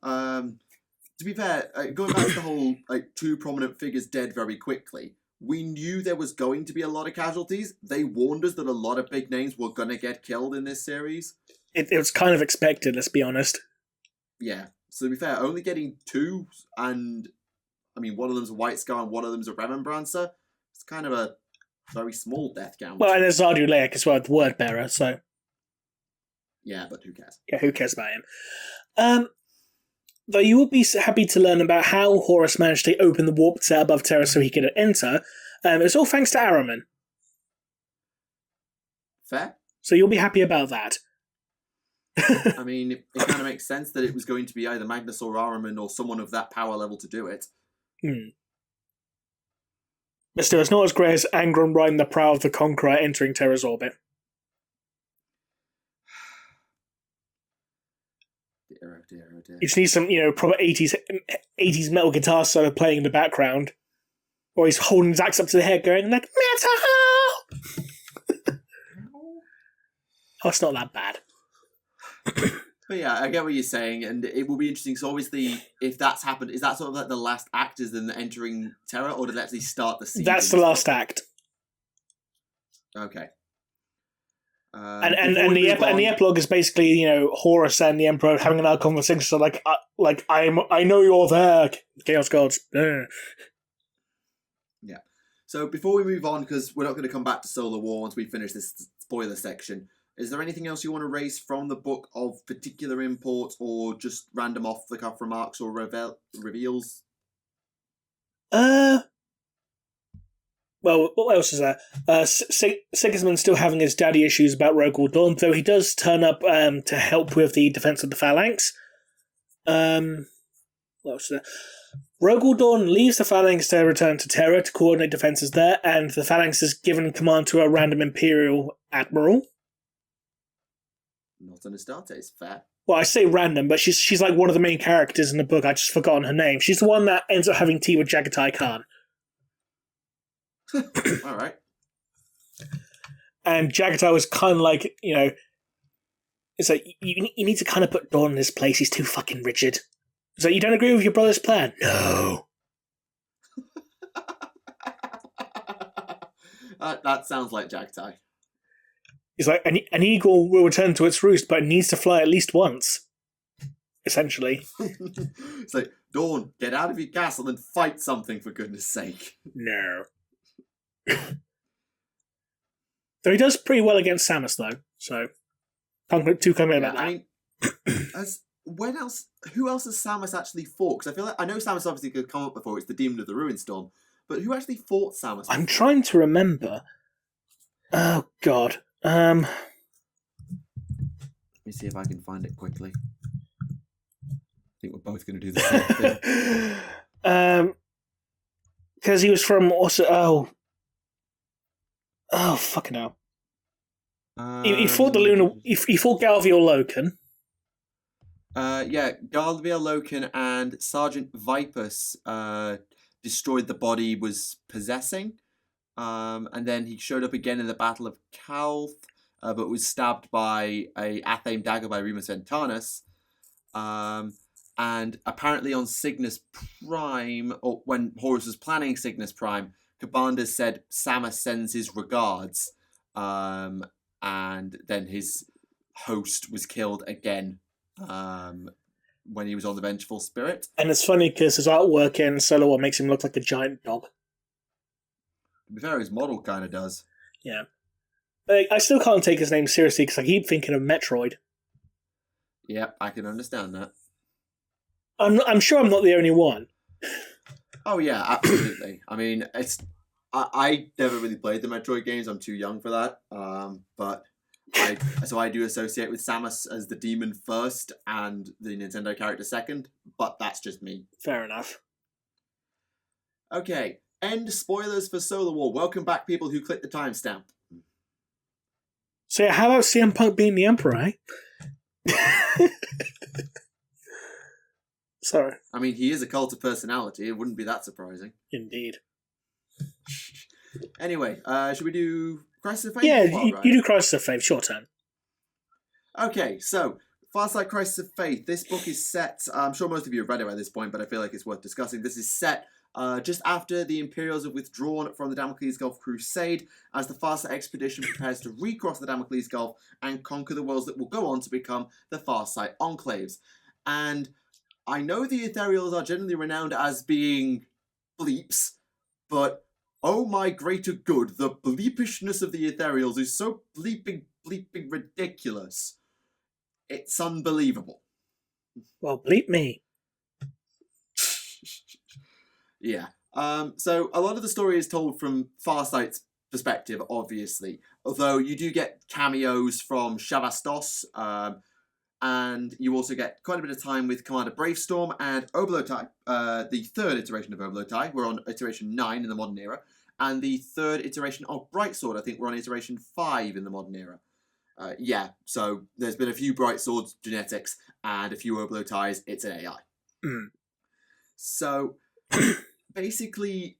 to be fair, going back to the whole two prominent figures dead very quickly, we knew there was going to be a lot of casualties. They warned us that a lot of big names were going to get killed in this series. It was kind of expected, let's be honest. Yeah, so to be fair, only getting two, and I mean, one of them's a White Scar and one of them's a Remembrancer. It's kind of a very small death count. Well, and there's Zardu Leia as well, the word bearer, so. Yeah, but who cares? Yeah, who cares about him? Though you will be happy to learn about how Horus managed to open the warp set above Terra so he could enter. It's all thanks to Araman. Fair. So you'll be happy about that. I mean, it kind of makes sense that it was going to be either Magnus or Araman or someone of that power level to do it. But still, it's not as great as Angron riding the prow of the Conqueror entering Terra's orbit. Dear, oh dear, oh dear. You just need some, proper 80s metal guitar solo playing in the background. Or he's holding his axe up to the head going, metal! Oh, it's not that bad. But yeah, I get what you're saying, and it will be interesting. So obviously, if that's happened, is that sort of like the last act is then entering Terra, or did it actually start the season? That's the last act. Okay. And the epilogue is basically, Horus and the Emperor having another conversation. So I know you're there, Chaos Gods. Yeah. So before we move on, because we're not going to come back to Solar War once we finish this spoiler section, is there anything else you want to raise from the book of particular import, or just random off-the-cuff remarks or reveals? Well, what else is there? Sigismund's still having his daddy issues about Rogal Dawn, though he does turn up to help with the defense of the Phalanx. What else is there? Rogel Dawn leaves the Phalanx to return to Terra to coordinate defences there, and the Phalanx is given command to a random Imperial Admiral. Not an Astartes, fair. Well, I say random, but she's like one of the main characters in the book. I just forgotten her name. She's the one that ends up having tea with Jagatai Khan. All right. And Jagatai was kind of like, it's like, you need to kind of put Dawn in his place. He's too fucking rigid. It's like, you don't agree with your brother's plan? No. That sounds like Jagatai. He's like, an eagle will return to its roost, but it needs to fly at least once. Essentially. It's like, Dawn, get out of your castle and fight something, for goodness sake. No. Though he does pretty well against Samus, though, so can't too comment about that. I mean, who else has Samus actually fought? Because I feel like, I know Samus obviously could come up before, it's the Demon of the Ruin Storm, but who actually fought Samus before? I'm trying to remember. Oh, God. Let me see if I can find it quickly. I think we're both going to do the same thing. Because he was from also. Oh, fucking hell. He fought the Lunar. He fought Galvial Loken. Yeah, Galvial Loken and Sergeant Vipus destroyed the body he was possessing. And then he showed up again in the Battle of Calth, but was stabbed by a Athame dagger by Remus Ventanus. And apparently on Cygnus Prime, or when Horus was planning Cygnus Prime, Kabanda said Samus sends his regards, and then his host was killed again when he was on the Vengeful Spirit. And it's funny because his artwork in Solo War makes him look like a giant dog. To be fair, his model kind of does. Yeah. But I still can't take his name seriously because I keep thinking of Metroid. Yeah, I can understand that. I'm sure I'm not the only one. Oh yeah, absolutely. I mean, I never really played the Metroid games. I'm too young for that. But I do associate with Samus as the demon first and the Nintendo character second. But that's just me. Fair enough. Okay, end spoilers for Solar War. Welcome back, people who clicked the timestamp. So yeah, how about CM Punk being the Emperor, eh? Sorry. I mean, he is a cult of personality. It wouldn't be that surprising. Indeed. Anyway, should we do Crisis of Faith? Yeah, you do Crisis of Faith. Short turn. Okay, so Farsight Crisis of Faith. This book is set, I'm sure most of you have read it by this point, but I feel like it's worth discussing. This is set just after the Imperials have withdrawn from the Damocles Gulf Crusade, as the Farsight expedition prepares to recross the Damocles Gulf and conquer the worlds that will go on to become the Farsight Enclaves. And I know the Ethereals are generally renowned as being bleeps, but oh my greater good, the bleepishness of the Ethereals is so bleeping ridiculous. It's unbelievable. Well, bleep me. Yeah. So a lot of the story is told from Farsight's perspective, obviously. Although you do get cameos from Shavastos, and you also get quite a bit of time with Commander Bravestorm and Oblotai, the third iteration of Oblotai. We're on iteration 9 in the modern era. And the third iteration of Brightsword, I think we're on iteration 5 in the modern era. Yeah, so there's been a few Brightswords genetics and a few Oblotais. It's an AI. Mm. So basically,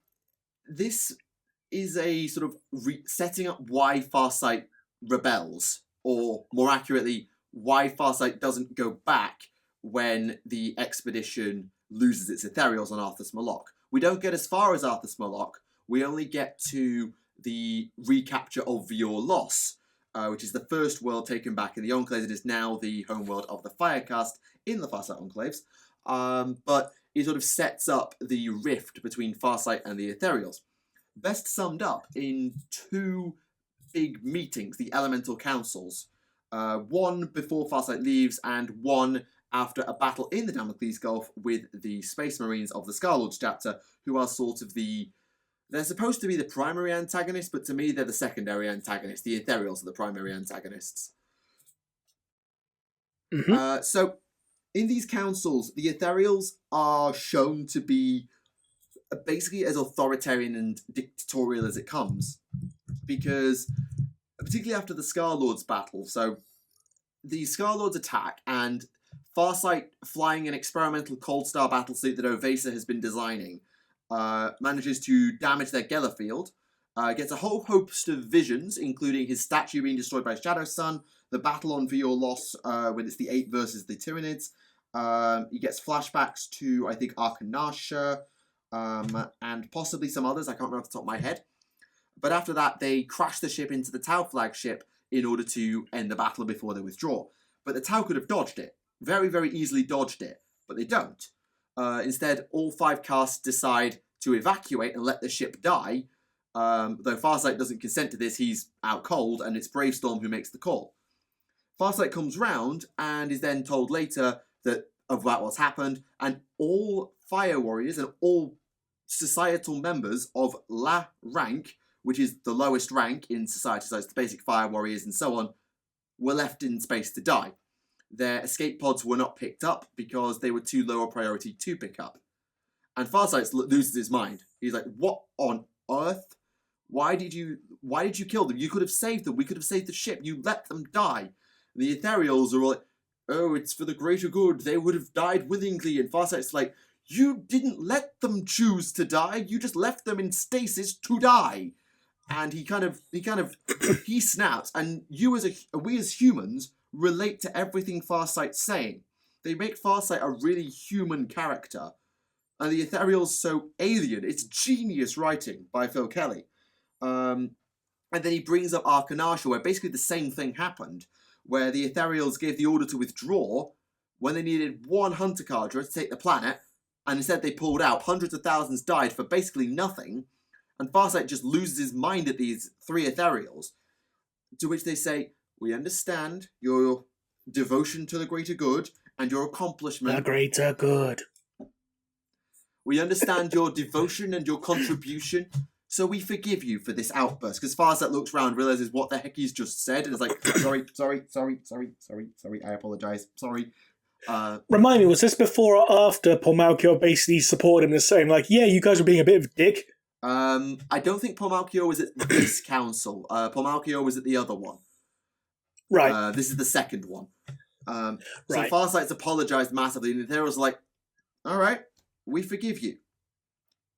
this is a sort of setting up why Farsight rebels, or more accurately, why Farsight doesn't go back when the expedition loses its Ethereals on Arthas Moloch. We don't get as far as Arthas Moloch. We only get to the recapture of Vior Loss, which is the first world taken back in the Enclaves. It is now the homeworld of the Firecast in the Farsight Enclaves. But it sort of sets up the rift between Farsight and the Ethereals. Best summed up in two big meetings, the Elemental Councils. One before Farsight leaves, and one after a battle in the Damocles Gulf with the Space Marines of the Scarlord's chapter, who are sort of they're supposed to be the primary antagonists, but to me they're the secondary antagonists. The Ethereals are the primary antagonists. Mm-hmm. So in these councils, the Ethereals are shown to be basically as authoritarian and dictatorial as it comes, because particularly after the Scarlords battle, so the Scarlords attack, and Farsight, flying an experimental Cold Star battlesuit that Ovesa has been designing, manages to damage their Geller field, gets a whole host of visions, including his statue being destroyed by Shadow Sun, the battle on Viorlos when it's the 8 versus the Tyranids. He gets flashbacks to, I think, Arcanasha, and possibly some others, I can't remember off the top of my head. But after that, they crash the ship into the Tau flagship in order to end the battle before they withdraw. But the Tau could have dodged it. Very, very easily dodged it. But they don't. Instead, all 5 casts decide to evacuate and let the ship die. Though Farsight doesn't consent to this, he's out cold, and it's Bravestorm who makes the call. Farsight comes round and is then told later about what's happened, and all Fire Warriors and all societal members of La rank, which is the lowest rank in society, so it's the basic Fire Warriors and so on, were left in space to die. Their escape pods were not picked up because they were too low a priority to pick up. And Farsight loses his mind. He's like, what on earth? Why did you kill them? You could have saved them. We could have saved the ship. You let them die. And the Ethereals are all like, oh, it's for the greater good. They would have died willingly. And Farsight's like, you didn't let them choose to die. You just left them in stasis to die. And he snaps. And we as humans relate to everything Farsight's saying. They make Farsight a really human character. And the Ethereal's so alien. It's genius writing by Phil Kelly. And then he brings up Arcanasha, where basically the same thing happened, where the Ethereals gave the order to withdraw when they needed one Hunter Cadre to take the planet, and instead they pulled out. Hundreds of thousands died for basically nothing, and Farsight just loses his mind at these 3 Ethereals, to which they say, we understand your devotion to the greater good and your accomplishment. The greater good. We understand your devotion and your contribution, so we forgive you for this outburst. Because Farsight looks around, realizes what the heck he's just said, and is like, sorry, I apologize, sorry. Remind me, was this before or after Paul Malchior basically supported him and saying, like, yeah, you guys were being a bit of a dick? I don't think Paul Malchior was at this council. Paul Malchior was at the other one. Right. This is the second one. So right. Farsight's apologized massively, and the Ethereals are like, alright, we forgive you.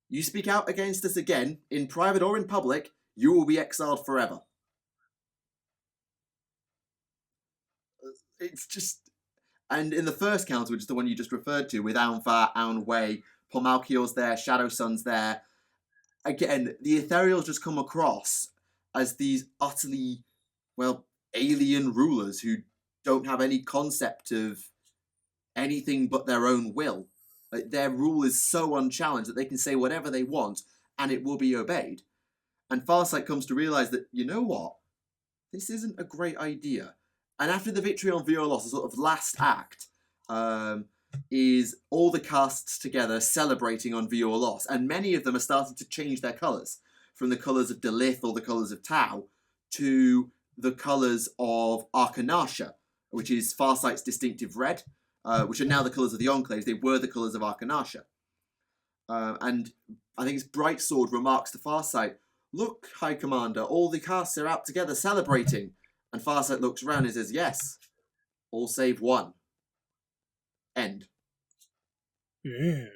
You speak out against us again, in private or in public, you will be exiled forever. It's just... And in the first council, which is the one you just referred to, with Aunfa, Aunwei, Paul Malchior's there, Shadow Sun's there, again, the Ethereals just come across as these utterly, alien rulers who don't have any concept of anything but their own will. Like, their rule is so unchallenged that they can say whatever they want and it will be obeyed. And Farsight comes to realise that, you know what? This isn't a great idea. And after the victory on Viorlos, the sort of last act, is all the casts together celebrating on Viorlos. And many of them are starting to change their colours. From the colours of Delith or the colours of Tau to the colours of Arcanasha, which is Farsight's distinctive red. Which are now the colours of the Enclaves. They were the colours of Arcanasha. And I think it's Brightsword remarks to Farsight, look, High Commander, all the casts are out together celebrating. And Farsight looks around and says, yes, all save one. End. Mm.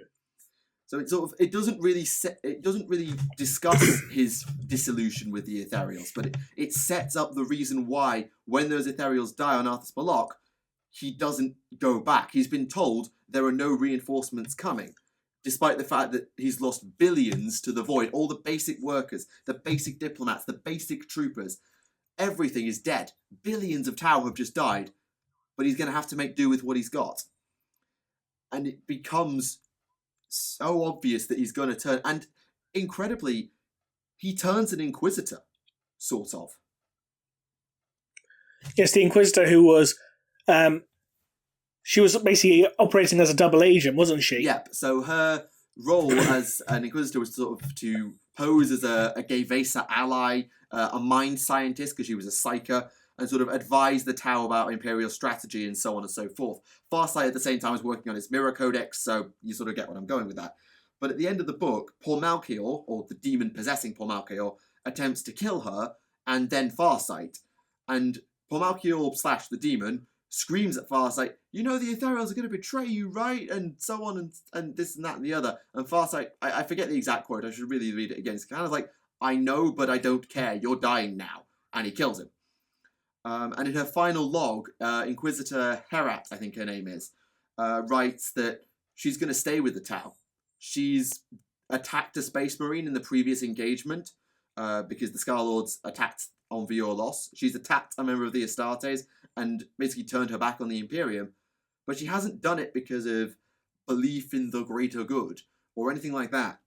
So it doesn't really discuss his dissolution with the Ethereals, but it sets up the reason why when those Ethereals die on Arthas Malok, he doesn't go back. He's been told there are no reinforcements coming, despite the fact that he's lost billions to the Void. All the basic workers, the basic diplomats, the basic troopers, everything is dead. Billions of Tau have just died, but he's going to have to make do with what he's got. And it becomes so obvious that he's going to turn, and incredibly, he turns an Inquisitor, sort of. Yes, the Inquisitor who was... she was basically operating as a double agent, wasn't she? Yep. So her role as an Inquisitor was sort of to pose as a Gay Vesa ally, a mind scientist, because she was a psyker, and sort of advise the Tau about Imperial strategy and so on and so forth. Farsight at the same time is working on its Mirror Codex, so you sort of get what I'm going with that. But at the end of the book, Paul Malchior, or the demon possessing Paul Malchior, attempts to kill her, and then Farsight. And Paul Malchior / the demon screams at Farsight, you know the Ethereals are going to betray you, right? And so on, and this and that and the other. And Farsight, I forget the exact quote, I should really read it again. It's kind of like, I know, but I don't care, you're dying now. And he kills him. And in her final log, Inquisitor Herat, I think her name is, writes that she's going to stay with the Tau. She's attacked a Space Marine in the previous engagement, because the Scarlords attacked on Violos. She's attacked a member of the Astartes and basically turned her back on the Imperium. But she hasn't done it because of belief in the greater good or anything like that.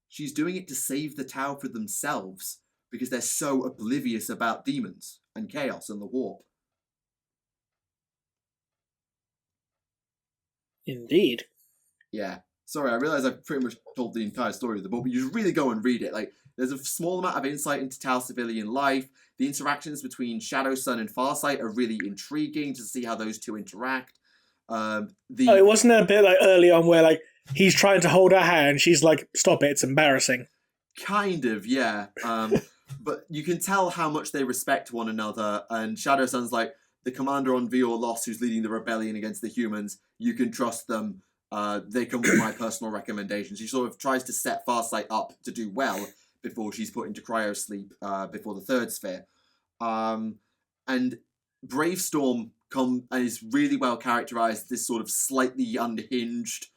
She's doing it to save the Tau for themselves because they're so oblivious about demons and chaos and the warp. Indeed. Yeah. Sorry, I realise I've pretty much told the entire story of the book, but you should really go and read it. Like, there's a small amount of insight into Tau civilian life. The interactions between Shadow Sun and Farsight are really intriguing to see how those two interact. It wasn't a bit like early on where like he's trying to hold her hand, she's like, "Stop it! It's embarrassing." Kind of, yeah. But you can tell how much they respect one another. And Shadow Sun's like, the commander on Violos who's leading the rebellion against the humans. You can trust them. They come with my personal recommendations. She sort of tries to set Farsight up to do well before she's put into cryosleep before the third sphere. And Bravestorm is really well characterized as this sort of slightly unhinged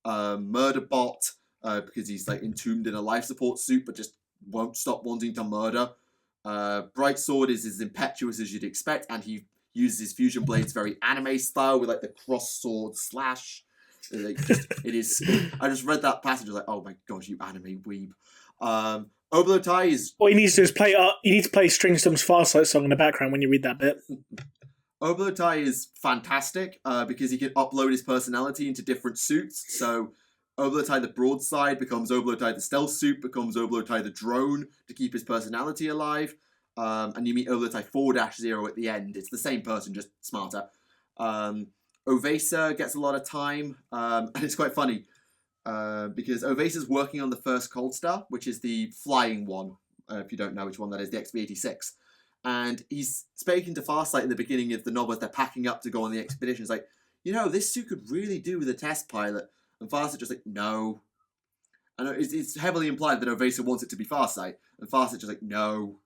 murder bot because he's like entombed in a life support suit but just won't stop wanting to murder. Brightsword is as impetuous as you'd expect, and he uses his fusion blades very anime style with like the cross sword slash. It is. I just read that passage. I was like, oh my gosh, you anime weeb. Oblotai is. What you need to do is play. You need to play Stringstorm's Farsight song in the background when you read that bit. Oblotai is fantastic because he can upload his personality into different suits. So Oblotai the Broadside becomes Oblotai the Stealth suit, becomes Oblotai the Drone to keep his personality alive. And you meet Oblotai 4-0 at the end. It's the same person, just smarter. Ovesa gets a lot of time, and it's quite funny because Ovesa's working on the first Cold Star, which is the flying one, if you don't know which one that is, the XB-86. And he's speaking to Farsight in the beginning of the novel as they're packing up to go on the expedition. It's like, you know, this suit could really do with a test pilot. And Farsight's just like, no. And it's heavily implied that Ovesa wants it to be Farsight, and Farsight's just like, no.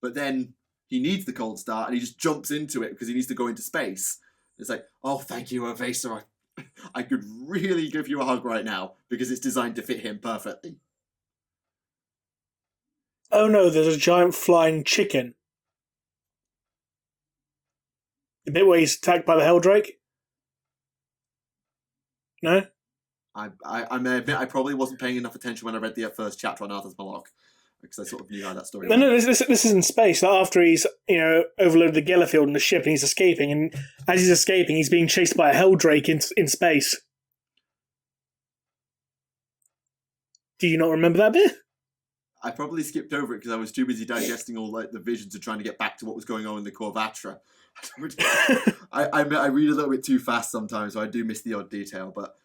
But then he needs the Cold Star, and he just jumps into it because he needs to go into space. It's like, oh, thank you, Ovesa. I could really give you a hug right now because it's designed to fit him perfectly. Oh no, there's a giant flying chicken. The bit where he's attacked by the Helldrake? No? I may admit I probably wasn't paying enough attention when I read the first chapter on Arthur's Moloch, because I sort of knew how that story went. No, this is in space. Like after he's, overloaded the Gellerfield in the ship and he's escaping, and as he's escaping, he's being chased by a Helldrake in space. Do you not remember that bit? I probably skipped over it because I was too busy digesting all like the visions and trying to get back to what was going on in the Corvatra. I read a little bit too fast sometimes, so I do miss the odd detail, but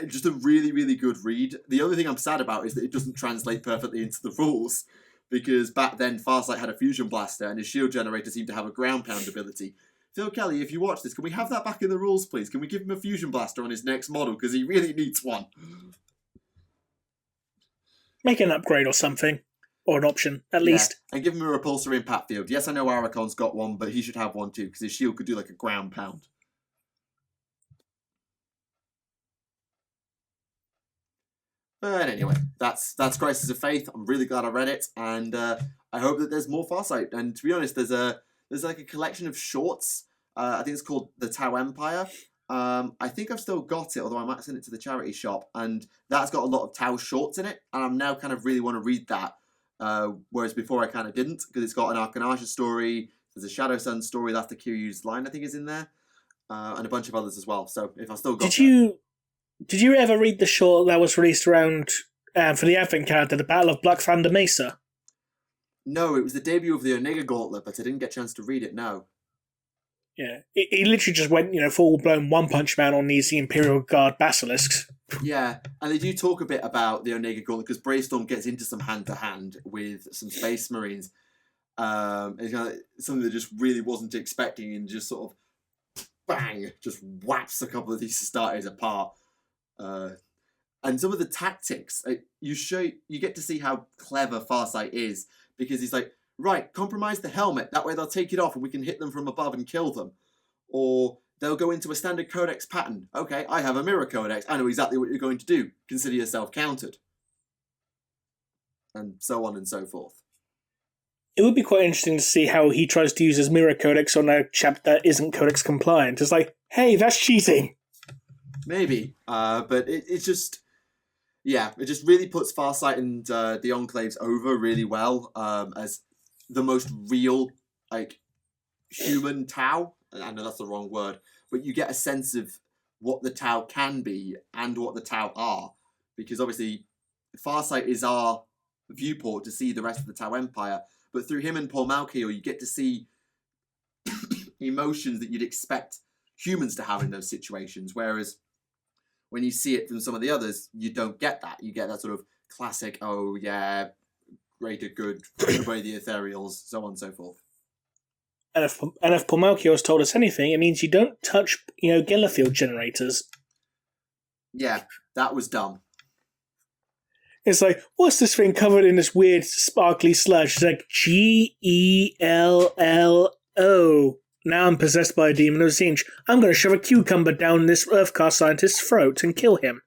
just a really, really good read. The only thing I'm sad about is that it doesn't translate perfectly into the rules, because back then Farsight had a fusion blaster and his shield generator seemed to have a ground pound ability. Phil Kelly, if you watch this, can we have that back in the rules, please? Can we give him a fusion blaster on his next model, because he really needs one? Make an upgrade or something. Or an option, at least. And give him a repulsor impact field. Yes, I know Arakon's got one, but he should have one too, because his shield could do like a ground pound. But anyway, that's Crisis of Faith. I'm really glad I read it, and I hope that there's more Farsight. And to be honest, there's like a collection of shorts. I think it's called The Tau Empire. I think I've still got it, although I might send it to the charity shop, and that's got a lot of Tau shorts in it, and I'm now kind of really want to read that. Whereas before I kind of didn't, because it's got an Arcanage story, there's a Shadow Sun story, that's the Kiryu's line I think is in there, and a bunch of others as well. So if I still got Did you ever read the short that was released around for the Advent calendar, The Battle of Black Thunder Mesa? No, it was the debut of the Omega Gauntlet, but I didn't get a chance to read it, no. Yeah, he literally just went, full-blown one-punch man on these Imperial Guard basilisks. Yeah, and they do talk a bit about the Omega Gauntlet, because Bravestorm gets into some hand-to-hand with some Space Marines. It's kind of something that just really wasn't expecting, and just sort of, bang, just whaps a couple of these Astartes apart. And some of the tactics, you get to see how clever Farsight is, because he's like, right, compromise the helmet, that way they'll take it off and we can hit them from above and kill them. Or they'll go into a standard codex pattern. Okay, I have a mirror codex, I know exactly what you're going to do. Consider yourself countered. And so on and so forth. It would be quite interesting to see how he tries to use his mirror codex on a chap that isn't codex compliant. It's like, hey, that's cheating. Maybe, but it's just... Yeah, it just really puts Farsight and the Enclaves over really well as the most real, human Tau. I know that's the wrong word, but you get a sense of what the Tau can be and what the Tau are. Because obviously, Farsight is our viewport to see the rest of the Tau Empire, but through him and Paul Malkiel, you get to see emotions that you'd expect humans to have in those situations, whereas when you see it from some of the others, you don't get that. You get that sort of classic, oh yeah, greater good, away the ethereals, so on and so forth. And if Paul Malkiel has told us anything, it means you don't touch, Gellerfield generators. Yeah, that was dumb. It's like, what's this thing covered in this weird sparkly sludge? It's like Gello. Now I'm possessed by a demon of Zinch. I'm going to shove a cucumber down this Earthcast scientist's throat and kill him.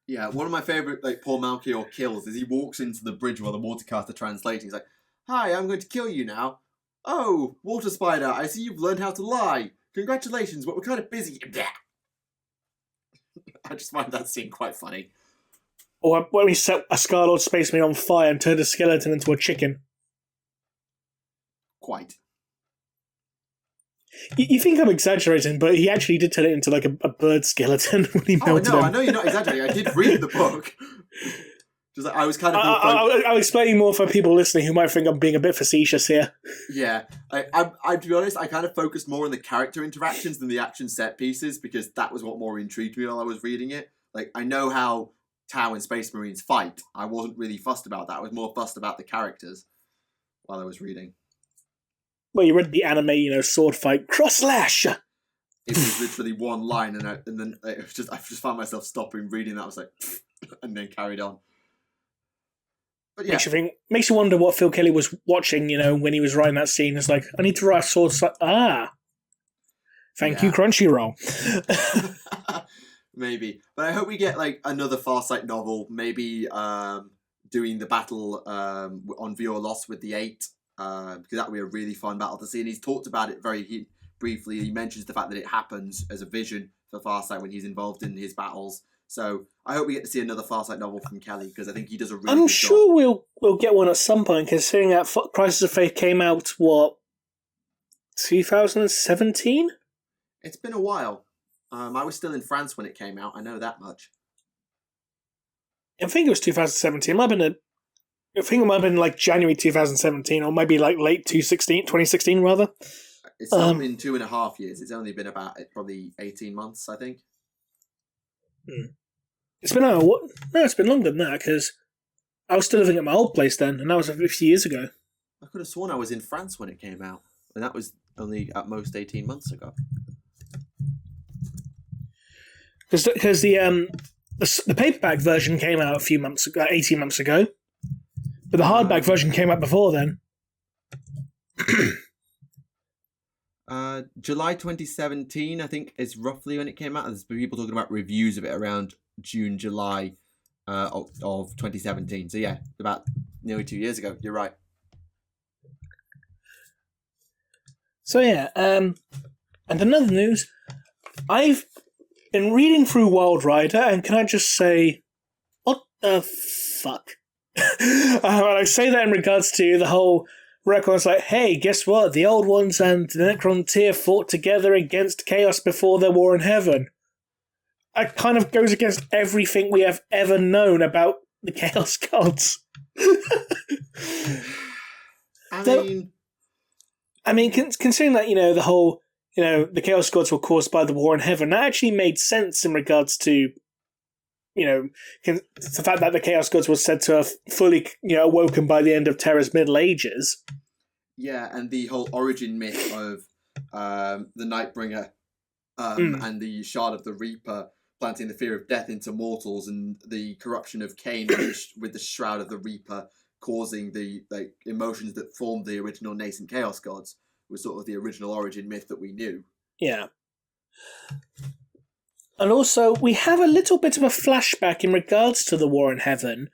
Yeah, one of my favourite Paul Malkiel kills is he walks into the bridge while the watercaster translating. He's like, hi, I'm going to kill you now. Oh, Water Spider, I see you've learned how to lie. Congratulations, but we're kind of busy. I just find that scene quite funny. Or when we set a Scarlord Space Marine on fire and turned a skeleton into a chicken. Quite. You think I'm exaggerating, but he actually did turn it into a bird skeleton when he melted him. I know you're not exaggerating. I did read the book. Just I was kind of... I'll explain more for people listening who might think I'm being a bit facetious here. Yeah. I to be honest, I kind of focused more on the character interactions than the action set pieces, because that was what more intrigued me while I was reading it. I know how Tau and Space Marines fight. I wasn't really fussed about that. I was more fussed about the characters while I was reading. Well, you read the anime, sword fight, cross slash. It was literally one line, and then I just found myself stopping reading that. I was like, and then carried on. But yeah, makes you wonder what Phil Kelly was watching, when he was writing that scene. It's like, I need to write a sword. Thank you, Crunchyroll. Maybe, but I hope we get another Farsight novel. Maybe doing the battle on Viewer Lost with the 8. Because that would be a really fun battle to see, and he's talked about it very briefly. He mentions the fact that it happens as a vision for Farsight when he's involved in his battles. So I hope we get to see another Farsight novel from Kelly, because I think he does a really good job. I'm sure we'll get one at some point, considering that Crisis of Faith came out, 2017? It's been a while. I was still in France when it came out, I know that much. I think it was 2017. I think it might have been January 2017, or maybe late 2016 rather. It's not been 2.5 years. It's only been about probably 18 months, I think. It's been it's been longer than that, because I was still living at my old place then, and that was a few years ago. I could have sworn I was in France when it came out, and that was only at most 18 months ago. Because the paperback version came out 18 months ago. But the hardback version came out before then. July 2017, I think, is roughly when it came out. There's been people talking about reviews of it around June, July of 2017. So yeah, about nearly 2 years ago. You're right. So yeah, and another news, I've been reading through Wild Rider, and can I just say, what the fuck? And I say that in regards to the whole record. It's like, hey, guess what? The Old Ones and the Necrontyr fought together against Chaos before their war in heaven. It kind of goes against everything we have ever known about the Chaos Gods. Considering that, the whole, the Chaos Gods were caused by the war in heaven, that actually made sense in regards to, the fact that the Chaos Gods were said to have fully, awoken by the end of Terra's Middle Ages. Yeah, and the whole origin myth of the Nightbringer and the Shard of the Reaper planting the fear of death into mortals, and the corruption of Cain with the Shroud of the Reaper causing the emotions that formed the original nascent Chaos Gods was sort of the original origin myth that we knew. Yeah. And also, we have a little bit of a flashback in regards to the War in Heaven,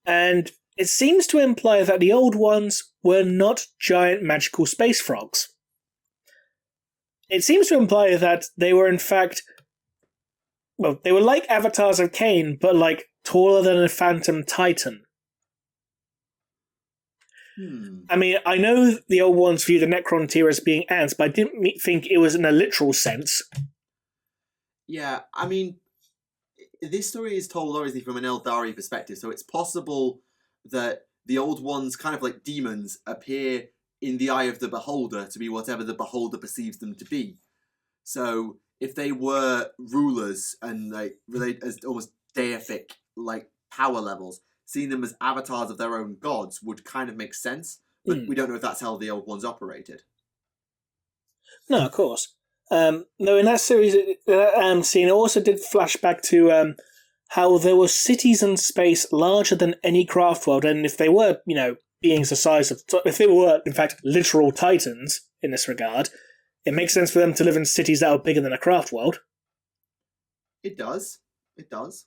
and it seems to imply that the Old Ones were not giant magical space frogs. It seems to imply that they were in fact... Well, they were like avatars of Cain, but taller than a phantom titan. I know the Old Ones view the Necron as being ants, but I didn't think it was in a literal sense. Yeah, this story is told obviously from an Eldari perspective, so it's possible that the Old Ones, kind of like demons, appear in the eye of the beholder to be whatever the beholder perceives them to be. So if they were rulers and relate as almost deific power levels, seeing them as avatars of their own gods would kind of make sense, but we don't know if that's how the Old Ones operated. No, of course. Though in that series, scene, it also did flashback to how there were cities in space larger than any craft world, and if they were, beings the size of... If they were, in fact, literal titans in this regard, it makes sense for them to live in cities that are bigger than a craft world. It does. It does.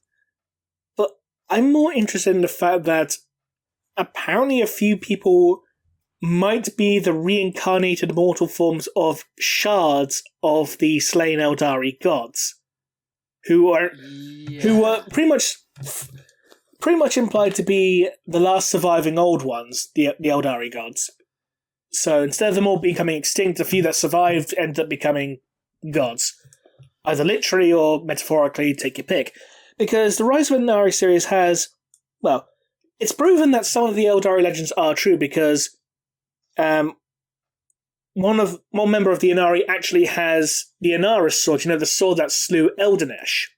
But I'm more interested in the fact that apparently a few people might be the reincarnated mortal forms of shards of the slain Eldari gods, who were pretty much implied to be the last surviving Old Ones, the Eldari gods. So instead of them all becoming extinct, the few that survived ended up becoming gods, either literally or metaphorically. Take your pick. Because the Rise of Eldari series has, well, it's proven that some of the Eldari legends are true, because one member of the Inari actually has the Inaris sword, the sword that slew Eldenesh.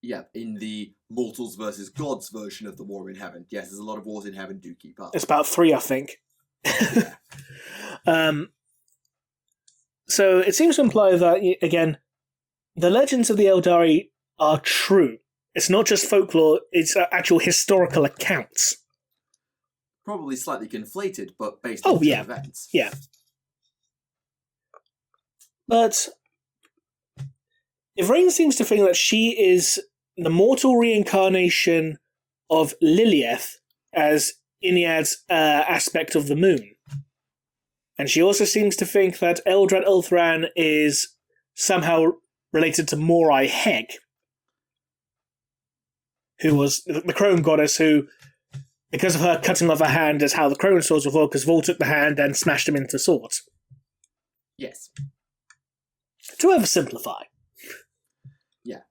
Yeah, in the Mortals versus Gods version of the War in Heaven. Yes, there's a lot of wars in heaven do keep up. It's about 3, I think. So it seems to imply that, again, the legends of the Eldari are true. It's not just folklore, it's actual historical accounts. Probably slightly conflated, but based on true events. Yeah. But Ivrain seems to think that she is the mortal reincarnation of Lilith as Iliad's aspect of the moon. And she also seems to think that Eldrad Ulthran is somehow related to Morai Heg, who was the crone goddess who, because of her cutting off her hand, is how the crone swords were, because Vol took the hand and smashed them into swords. Yes. To oversimplify. Yeah.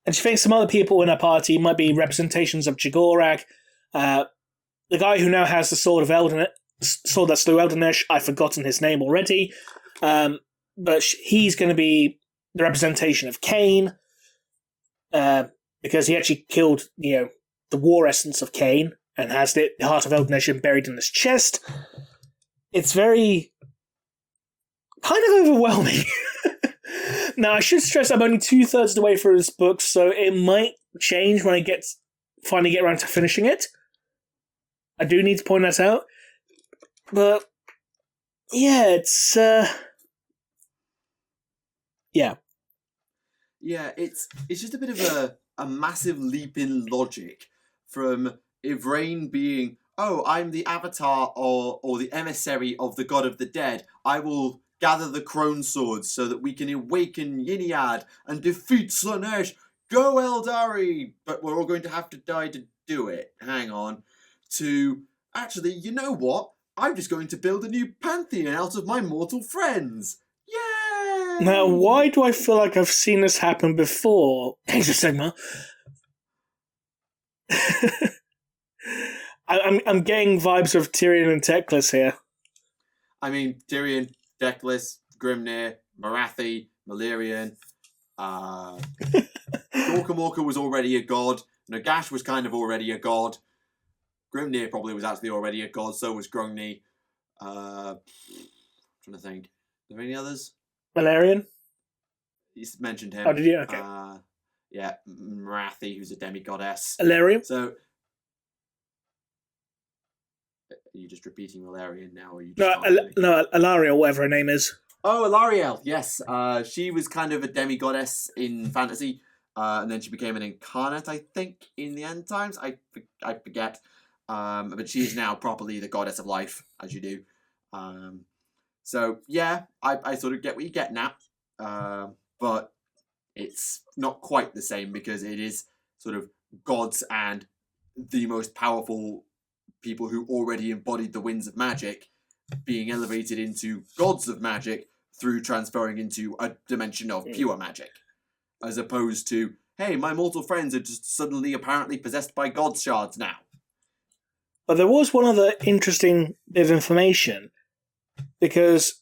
And she thinks some other people in her party might be representations of Jagorak. The guy who now has the sword sword that slew Eldenesh, I've forgotten his name already. But he's going to be the representation of Cain, because he actually killed, the war essence of Cain and has the heart of Eldenesh buried in his chest. It's very kind of overwhelming. Now, I should stress I'm only 2/3 of the way through this book, so it might change when I finally get around to finishing it. I do need to point that out. But yeah, it's yeah. Yeah, it's just a bit of a massive leap in logic from Ivrain being, oh, I'm the avatar or the emissary of the god of the dead. I will gather the crone swords so that we can awaken Yniad and defeat Slaanesh. Go Eldari! But we're all going to have to die to do it. Hang on. To, actually, you know what? I'm just going to build a new pantheon out of my mortal friends. Yay! Now, why do I feel like I've seen this happen before? Age of Sigmar. I'm getting vibes of Tyrion and Teclis here. I mean, Tyrion, Teclis, Grimnir, Marathi, Malerion. Gorkamorka was already a god. Nagash was kind of already a god. Grimnir probably was actually already a god. So was Grungni. Trying to think. Are there any others? Malerion? You mentioned him. Oh, did you? Okay. Yeah, Marathi, who's a demigoddess. Alarium? So, are you just repeating Malerion now? Or are you just no, Alaria, whatever her name is. Oh, Alariel, yes. She was kind of a demigoddess in fantasy, and then she became an incarnate, I think, in the end times. I forget. But she is now properly the goddess of life, as you do. So, yeah, I sort of get what you get now. But it's not quite the same because it is sort of gods and the most powerful people who already embodied the winds of magic being elevated into gods of magic through transferring into a dimension of pure magic. As opposed to, hey, my mortal friends are just suddenly apparently possessed by god shards now. But there was one other interesting bit of information, because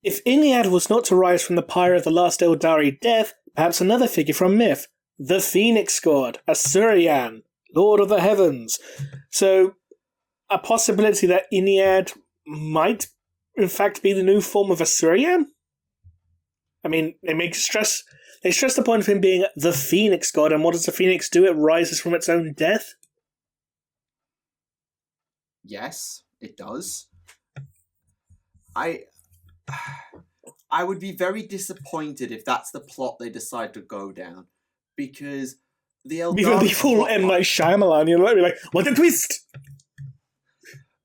if Iliad was not to rise from the pyre of the last Eldari death, perhaps another figure from myth, the Phoenix God, Asurian, Lord of the Heavens. So, a possibility that Iliad might, in fact, be the new form of Asurian? I mean, they stress the point of him being the Phoenix God, and what does the Phoenix do? It rises from its own death? Yes, it does. I would be very disappointed if that's the plot they decide to go down, because the Eldari... Be full M. Night Shyamalan, you're like, what a twist!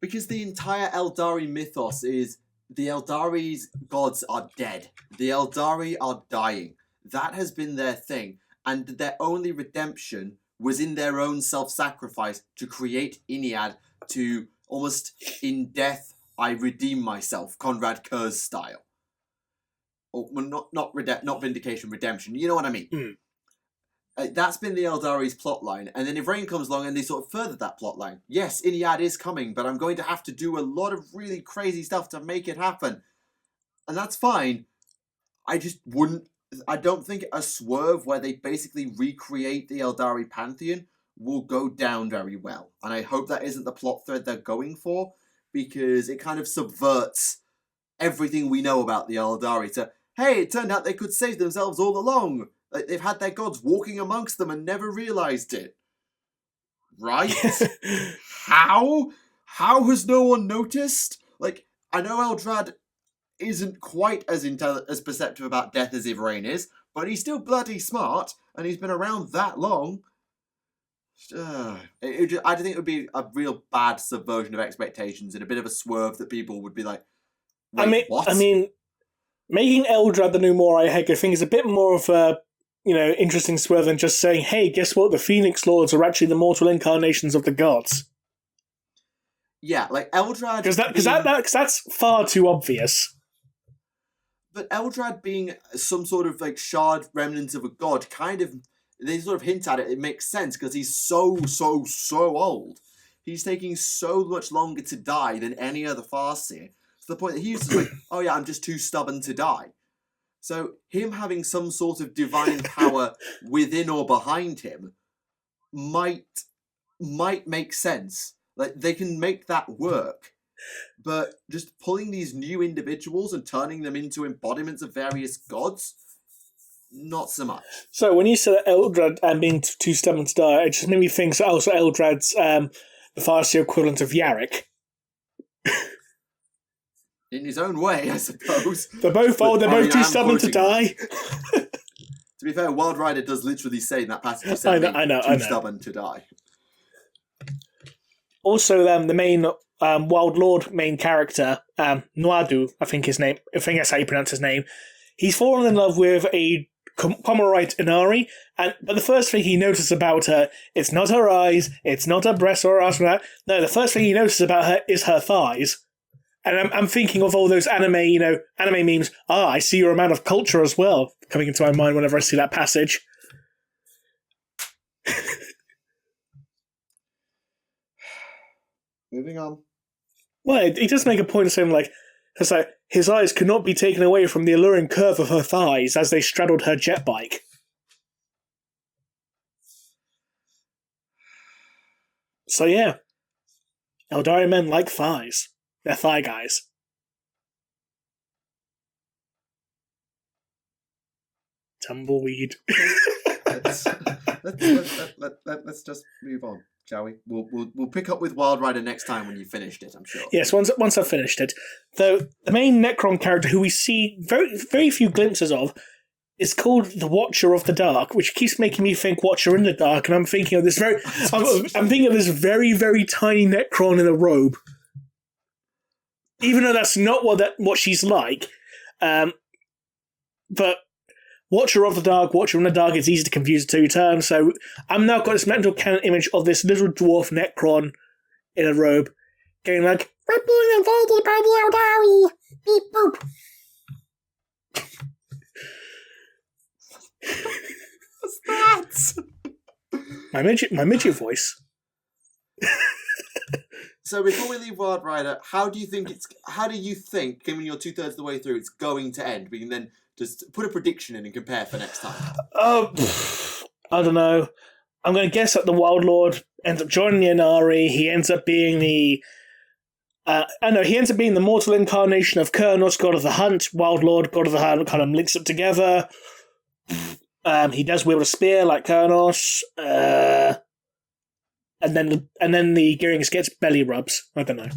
Because the entire Eldari mythos is the Eldari's gods are dead. The Eldari are dying. That has been their thing, and their only redemption was in their own self-sacrifice to create Iliad to almost in death I redeem myself, Conrad Kurz style. Or well, not vindication, redemption. You know what I mean? Mm. That's been the Eldari's plotline, and then Ivrain comes along and they sort of further that plotline. Yes, Iliad is coming, but I'm going to have to do a lot of really crazy stuff to make it happen, and that's fine. I don't think a swerve where they basically recreate the Eldari pantheon will go down very well, and I hope that isn't the plot thread they're going for, because it kind of subverts everything we know about the Eldari to, hey, it turned out they could save themselves all along. Like, they've had their gods walking amongst them and never realised it. Right? How? How has no one noticed? Like, I know Eldrad isn't quite as perceptive about death as Ivrain is, but he's still bloody smart, and he's been around that long. I think it would be a real bad subversion of expectations and a bit of a swerve that people would be like, wait, what? I mean, making Eldrad the new Morai Heg, I think, is a bit more of a interesting swerve than just saying, hey, guess what? The Phoenix Lords are actually the mortal incarnations of the gods. Yeah, like Eldrad... Because that's far too obvious. But Eldrad being some sort of like shard remnant of a god, kind of... They sort of hint at it. It makes sense because he's so old. He's taking so much longer to die than any other Farseer. To the point that he's just like, oh yeah, I'm just too stubborn to die. So him having some sort of divine power within or behind him might make sense. Like, they can make that work. But just pulling these new individuals and turning them into embodiments of various gods, not so much. So when you said Eldrad and being too stubborn to die, it just made me think also Eldrad's the Farseer equivalent of Yarrick. In his own way, I suppose. They're both old, they're both too stubborn to die. To be fair, Wild Rider does literally say in that passage, I know. stubborn to die. Also, the main Wild Lord main character, Nuadu, I think that's how you pronounce his name, he's fallen in love with a Comorite Inari, but the first thing he notices about her, it's not her eyes, it's not her breasts or her ass. No, the first thing he notices about her is her thighs. And I'm thinking of all those anime memes. I see you're a man of culture as well, coming into my mind whenever I see that passage. Moving on. Well, he does make a point of saying, like, it's like his eyes could not be taken away from the alluring curve of her thighs as they straddled her jet bike. So yeah, Eldari men like thighs. They're thigh guys. Tumbleweed. let's just move on, shall we? We'll pick up with Wild Rider next time when you've finished it, I'm sure. Yes, once I've finished it. Though the main Necron character, who we see very few glimpses of, is called the Watcher of the Dark, which keeps making me think Watcher in the Dark, and I'm thinking of this I'm thinking of this very, very tiny Necron in a robe. Even though that's not what she's like, but Watcher of the Dark, Watcher in the Dark, it's easy to confuse the two terms, so I'm now got this mental canon image of this little dwarf Necron in a robe, going like, "We're being invaded by the Eldari! Beep boop!" What's that? My midget voice. So before we leave Wild Rider, how do you think, given you're 2/3 of the way through, it's going to end? We can then just put a prediction in and compare for next time. I don't know. I'm going to guess that the Wild Lord ends up joining the Inari. He ends up being he ends up being the mortal incarnation of Kurnos, God of the Hunt. Wild Lord, God of the Hunt, kind of links up together. He does wield a spear like Kurnos. And then the Gearingus gets belly rubs. I don't know.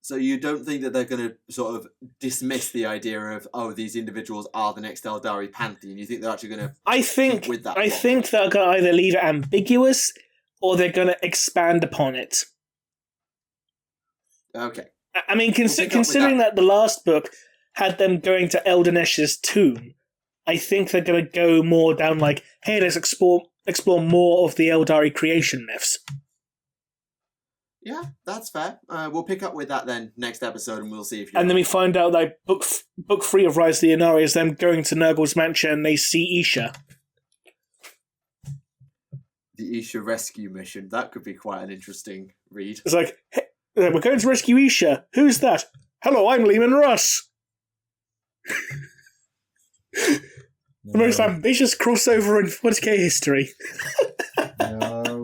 So you don't think that they're going to sort of dismiss the idea of, these individuals are the next Eldari Pantheon? You think they're actually going to stick with that? I think they're going to either leave it ambiguous or they're going to expand upon it. Okay. I mean, considering that the last book had them going to Eldonesh's tomb, I think they're going to go more down like, hey, let's explore more of the Eldari creation myths. Yeah, that's fair. We'll pick up with that then next episode, and we'll see if. And then we find out that book 3 of Rise of the Inari is them going to Nurgle's mansion and they see Isha. The Isha rescue mission. That could be quite an interesting read. It's like, hey, we're going to rescue Isha. Who's that? Hello, I'm Lehman Russ. The most ambitious crossover in 40k history. No.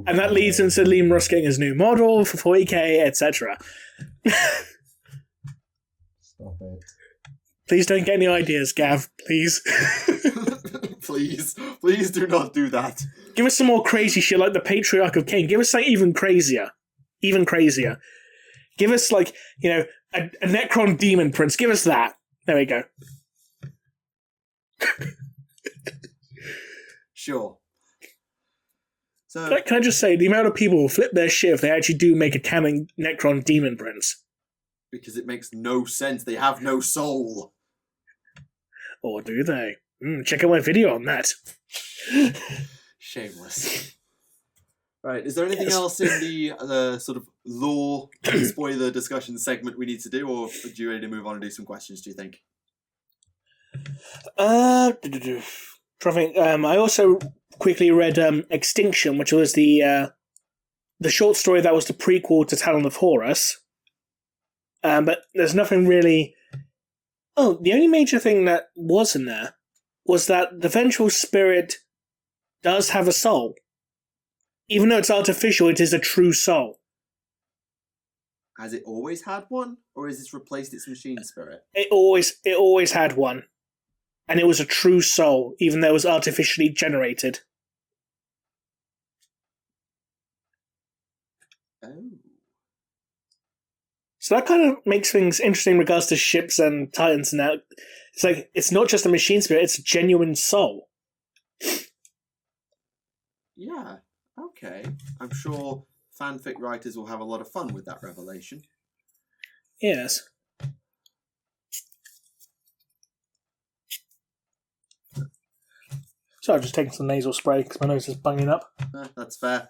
And that leads into Liam Russ getting his new model for 40k, etc. Stop it. Please don't get any ideas, Gav. Please. Please do not do that. Give us some more crazy shit like the Patriarch of Cain. Give us something even crazier. Even crazier. Give us, like, a Necron Demon Prince. Give us that. There we go. Sure. So, can I just say, the amount of people who flip their shit if they actually do make a canon Necron Demon Prince? Because it makes no sense. They have no soul. Or do they? Check out my video on that. Shameless. Right, is there anything else in the sort of lore spoiler discussion segment we need to do, or are you ready to move on and do some questions, do you think? I also quickly read Extinction, which was the short story that was the prequel to Talon of Horus. But there's nothing really... Oh, the only major thing that was in there was that the vengeful spirit does have a soul. Even though it's artificial, it is a true soul. Has it always had one, or has this replaced its machine spirit? It always had one. And it was a true soul, even though it was artificially generated. Oh. So that kind of makes things interesting in regards to ships and titans and that. It's like, it's not just a machine spirit, it's a genuine soul. Yeah, okay. I'm sure fanfic writers will have a lot of fun with that revelation. Yes. So I've just taken some nasal spray because my nose is bunging up. That's fair.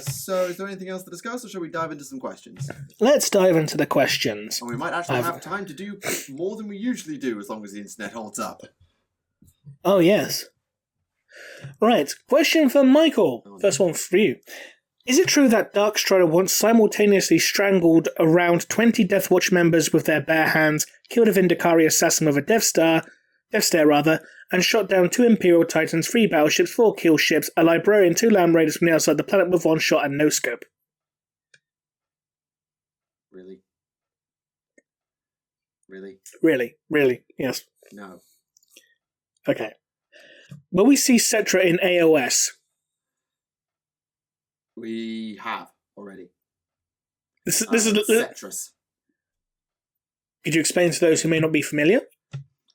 So is there anything else to discuss, or shall we dive into some questions? Let's dive into the questions. And we might actually have time to do more than we usually do, as long as the internet holds up. Oh, yes. Right, question for Michael. First one for you. Is it true that Darkstrider once simultaneously strangled around 20 Deathwatch members with their bare hands, killed a Vindicari assassin with a Death Stare, and shot down 2 Imperial Titans, 3 battleships, 4 kill ships, a librarian, 2 land raiders from the outside the planet with 1 shot and no scope? Really? Really, yes. No. Okay. Will we see Cetra in AOS? We have already. This is Cetrus. Could you explain to those who may not be familiar?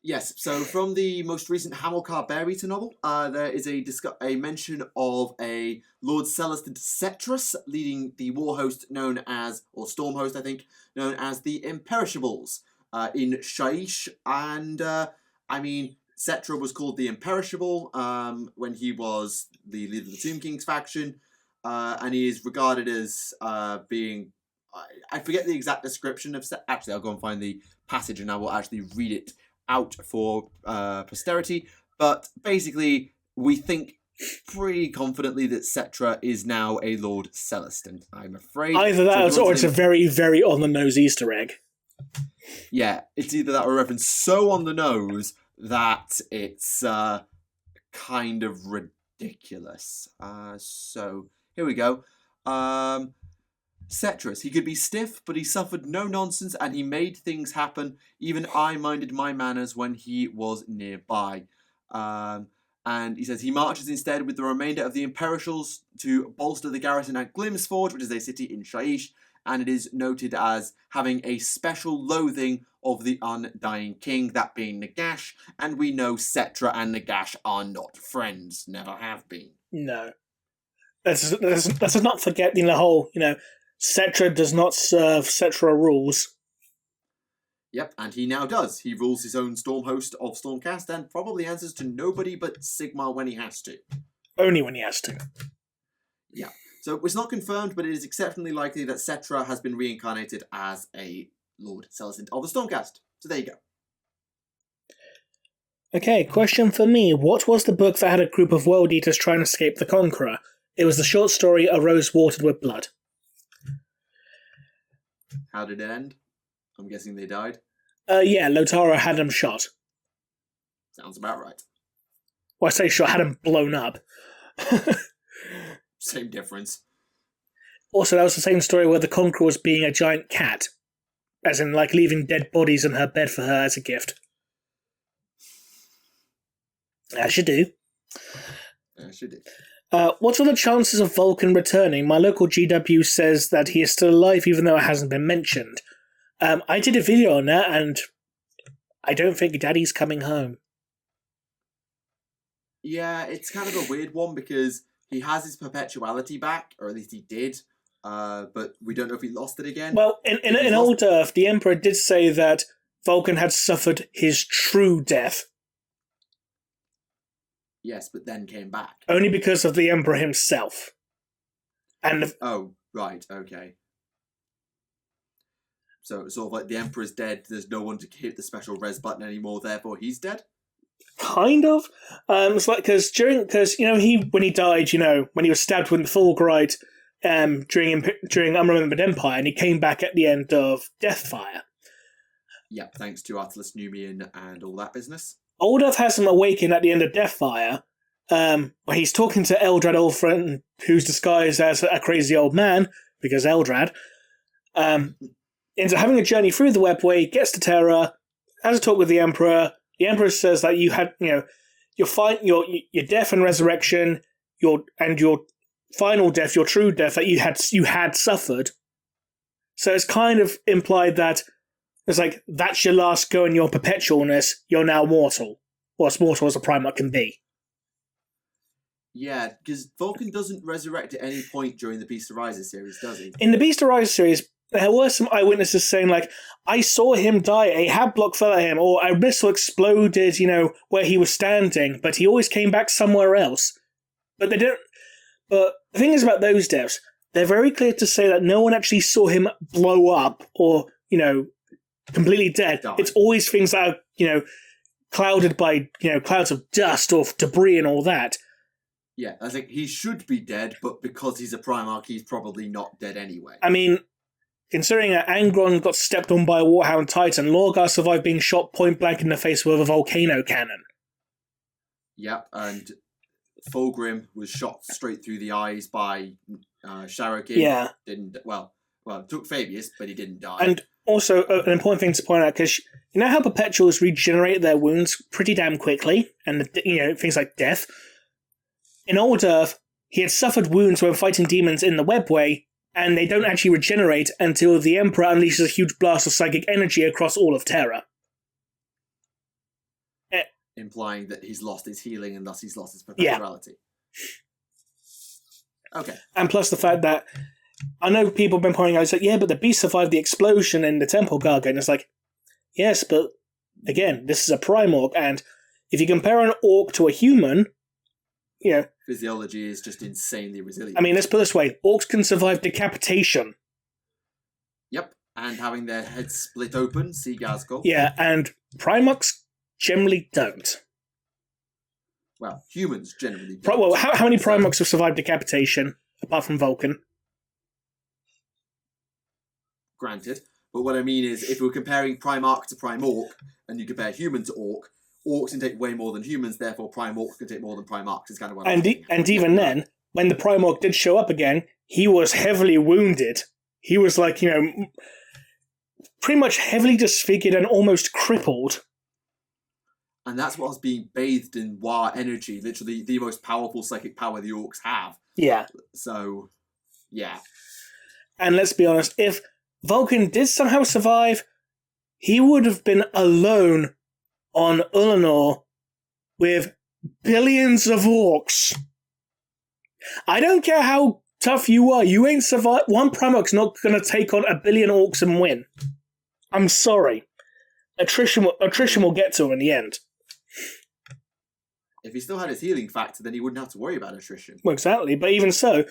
Yes, so from the most recent Hamilcar Bear Eater novel, there is a mention of a Lord Celestin Cetrus leading the war host known as, or storm host I think, known as the Imperishables in Shaish. And, Cetra was called the Imperishable when he was the leader of the Tomb King's faction, and he is regarded as being... I forget the exact description of... Actually, I'll go and find the passage and I will actually read it out for posterity. But basically, we think pretty confidently that Cetra is now a Lord Celestin, I'm afraid. Either that or it's a very, very on-the-nose Easter egg. Yeah, it's either that or a reference so on the nose that it's kind of ridiculous. So, here we go. Cetrus, he could be stiff, but he suffered no nonsense and he made things happen. Even I minded my manners when he was nearby. And he says he marches instead with the remainder of the Imperishals to bolster the garrison at Glimsforge, which is a city in Shaish, and it is noted as having a special loathing of the Undying King, that being Nagash, and we know Cetra and Nagash are not friends, never have been. No. Let's not forget the whole, Cetra does not serve, Cetra rules. Yep, and he now does. He rules his own storm host of Stormcast and probably answers to nobody but Sigmar when he has to. Only when he has to. Yeah. So it's not confirmed, but it is exceptionally likely that Cetra has been reincarnated as a Lord Celestin of the Stormcast. So there you go. Okay, question for me. What was the book that had a group of world eaters trying to escape the Conqueror? It was the short story A Rose Watered with Blood. How did it end? I'm guessing they died. Yeah, Lotara had them shot. Sounds about right. Well, I say shot, had them blown up. Same difference. Also, that was the same story where the Conqueror was being a giant cat. As in, leaving dead bodies in her bed for her as a gift. As you do. As you do. What are the chances of Vulcan returning? My local GW says that he is still alive even though it hasn't been mentioned. I did a video on that and I don't think Daddy's coming home. Yeah, it's kind of a weird one because he has his perpetuality back, or at least he did, but we don't know if he lost it again. Well, in Old Earth, the Emperor did say that Vulcan had suffered his true death. Yes, but then came back. Only because of the Emperor himself. And oh, right, okay. So it's sort of like the Emperor's dead, there's no one to hit the special res button anymore, therefore he's dead? Kind of. It's like, because when he died, when he was stabbed with the Fulgurite during Unremembered Empire, and he came back at the end of Deathfire. Yeah, thanks to Artilus Numian and all that business. Old Earth has him awaken at the end of Deathfire, where he's talking to Eldrad Ulfrin, who's disguised as a crazy old man, because Eldrad, ends up having a journey through the webway, gets to Terra, has a talk with the Emperor. The Emperor says that you had, your death and resurrection, your final death, your true death that you had suffered. So it's kind of implied that it's like, that's your last go in your perpetualness, you're now mortal. Or as mortal as a Primarch can be. Yeah, because Vulcan doesn't resurrect at any point during the Beast Arises series, does he? In the Beast Arises series, there were some eyewitnesses saying, I saw him die, a hab block fell at him, or a missile exploded, where he was standing, but he always came back somewhere else. But they don't. But the thing is about those deaths, they're very clear to say that no one actually saw him blow up or, completely dead. Die. It's always things that are, clouded by, clouds of dust or debris and all that. Yeah, I think he should be dead, but because he's a Primarch, he's probably not dead anyway. I mean, considering that Angron got stepped on by a Warhound Titan, Lorgar survived being shot point blank in the face with a volcano cannon. Yep, and Fulgrim was shot straight through the eyes by Sharokin. Yeah. Well, it took Fabius, but he didn't die. And also, an important thing to point out, because you know how Perpetuals regenerate their wounds pretty damn quickly, and things like death? In Old Earth, he had suffered wounds when fighting demons in the Webway, and they don't actually regenerate until the Emperor unleashes a huge blast of psychic energy across all of Terra. Implying that he's lost his healing and thus he's lost his perpetuality. Yeah. Okay. And plus the fact that I know people have been pointing out, it's like, yeah, but the beast survived the explosion in the Temple Gargant. And it's like, yes, but again, this is a Primorc, and if you compare an Orc to a human, physiology is just insanely resilient. I mean, let's put it this way, Orcs can survive decapitation. Yep, and having their heads split open, see Gazgul. Yeah, and Primorcs generally don't. Well, humans generally don't. Well, how many Primorcs have survived decapitation, apart from Vulcan? Granted, but what I mean is, if we're comparing Primarch to Primorc, and you compare human to Orc, Orcs can take way more than humans, therefore Primorcs can take more than Primarchs, is kind of what I'm saying. And even then, when the Primorc did show up again, he was heavily wounded. He was pretty much heavily disfigured and almost crippled. And that's what's being bathed in War energy, literally the most powerful psychic power the Orcs have. Yeah. So, yeah. And let's be honest, if Vulcan did somehow survive, he would have been alone on Ullanor with billions of Orcs. I don't care how tough you are, you ain't survived. One Primarch's not going to take on 1 billion Orcs and win. I'm sorry. Attrition will get to him in the end. If he still had his healing factor, then he wouldn't have to worry about attrition. Well, exactly, but even so,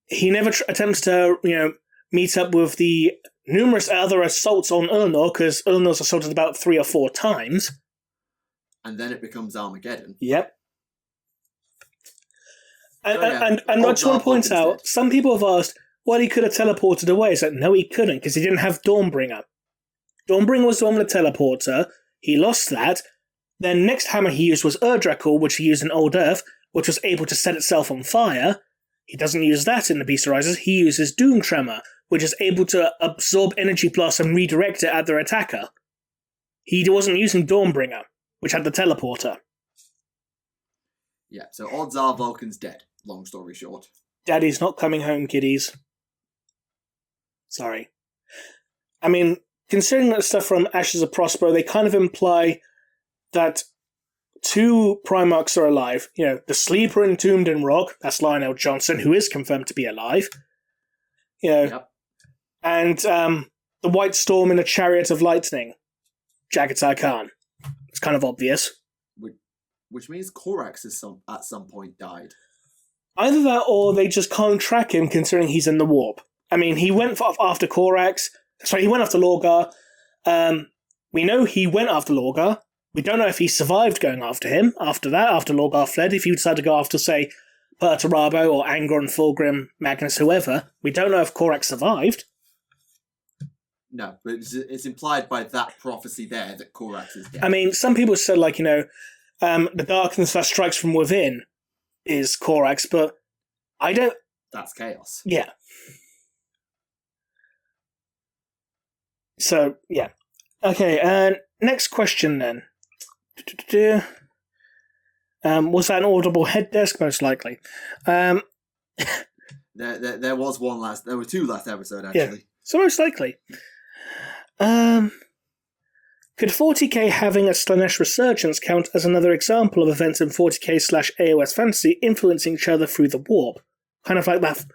he never attempts to, meet up with the numerous other assaults on Ullanor, because Ullanor's assaulted about 3 or 4 times. And then it becomes Armageddon. Yep. And I just want to point out, some people have asked, well, he could have teleported away. It's like, no, he couldn't, because he didn't have Dawnbringer. Dawnbringer was the one with the teleporter. He lost that. Then next hammer he used was Urdrakul, which he used in Old Earth, which was able to set itself on fire. He doesn't use that in the Beast Arises. He uses Doom Tremor, which is able to absorb energy blast and redirect it at their attacker. He wasn't using Dawnbringer, which had the teleporter. Yeah, so odds are Vulcan's dead, long story short. Daddy's not coming home, kiddies. Sorry. I mean, considering that stuff from Ashes of Prospero, they kind of imply that 2 Primarchs are alive. The Sleeper entombed in rock, that's Lionel Johnson, who is confirmed to be alive. Yep. And the White Storm in a Chariot of Lightning, Jagatai Khan. It's kind of obvious. Which means Korax has at some point died. Either that, or they just can't track him, considering he's in the warp. I mean, he went after Korax. Sorry, he went after Lorgar. We know he went after Lorgar. We don't know if he survived going after him after that, after Lorgar fled. If he decided to go after, say, Perturabo or Angron, Fulgrim, Magnus, whoever, we don't know if Korax survived. No, but it's implied by that prophecy there that Korax is dead. I mean, some people said, the darkness that strikes from within is Korax, but I don't... That's chaos. Yeah. So, yeah. Okay, next question then. Was that an audible head desk? Most likely. There was one last... There were 2 last episode, actually. Yeah, so most likely. Could 40k having a Slanesh resurgence count as another example of events in 40k/AOS fantasy influencing each other through the warp? Kind of like that.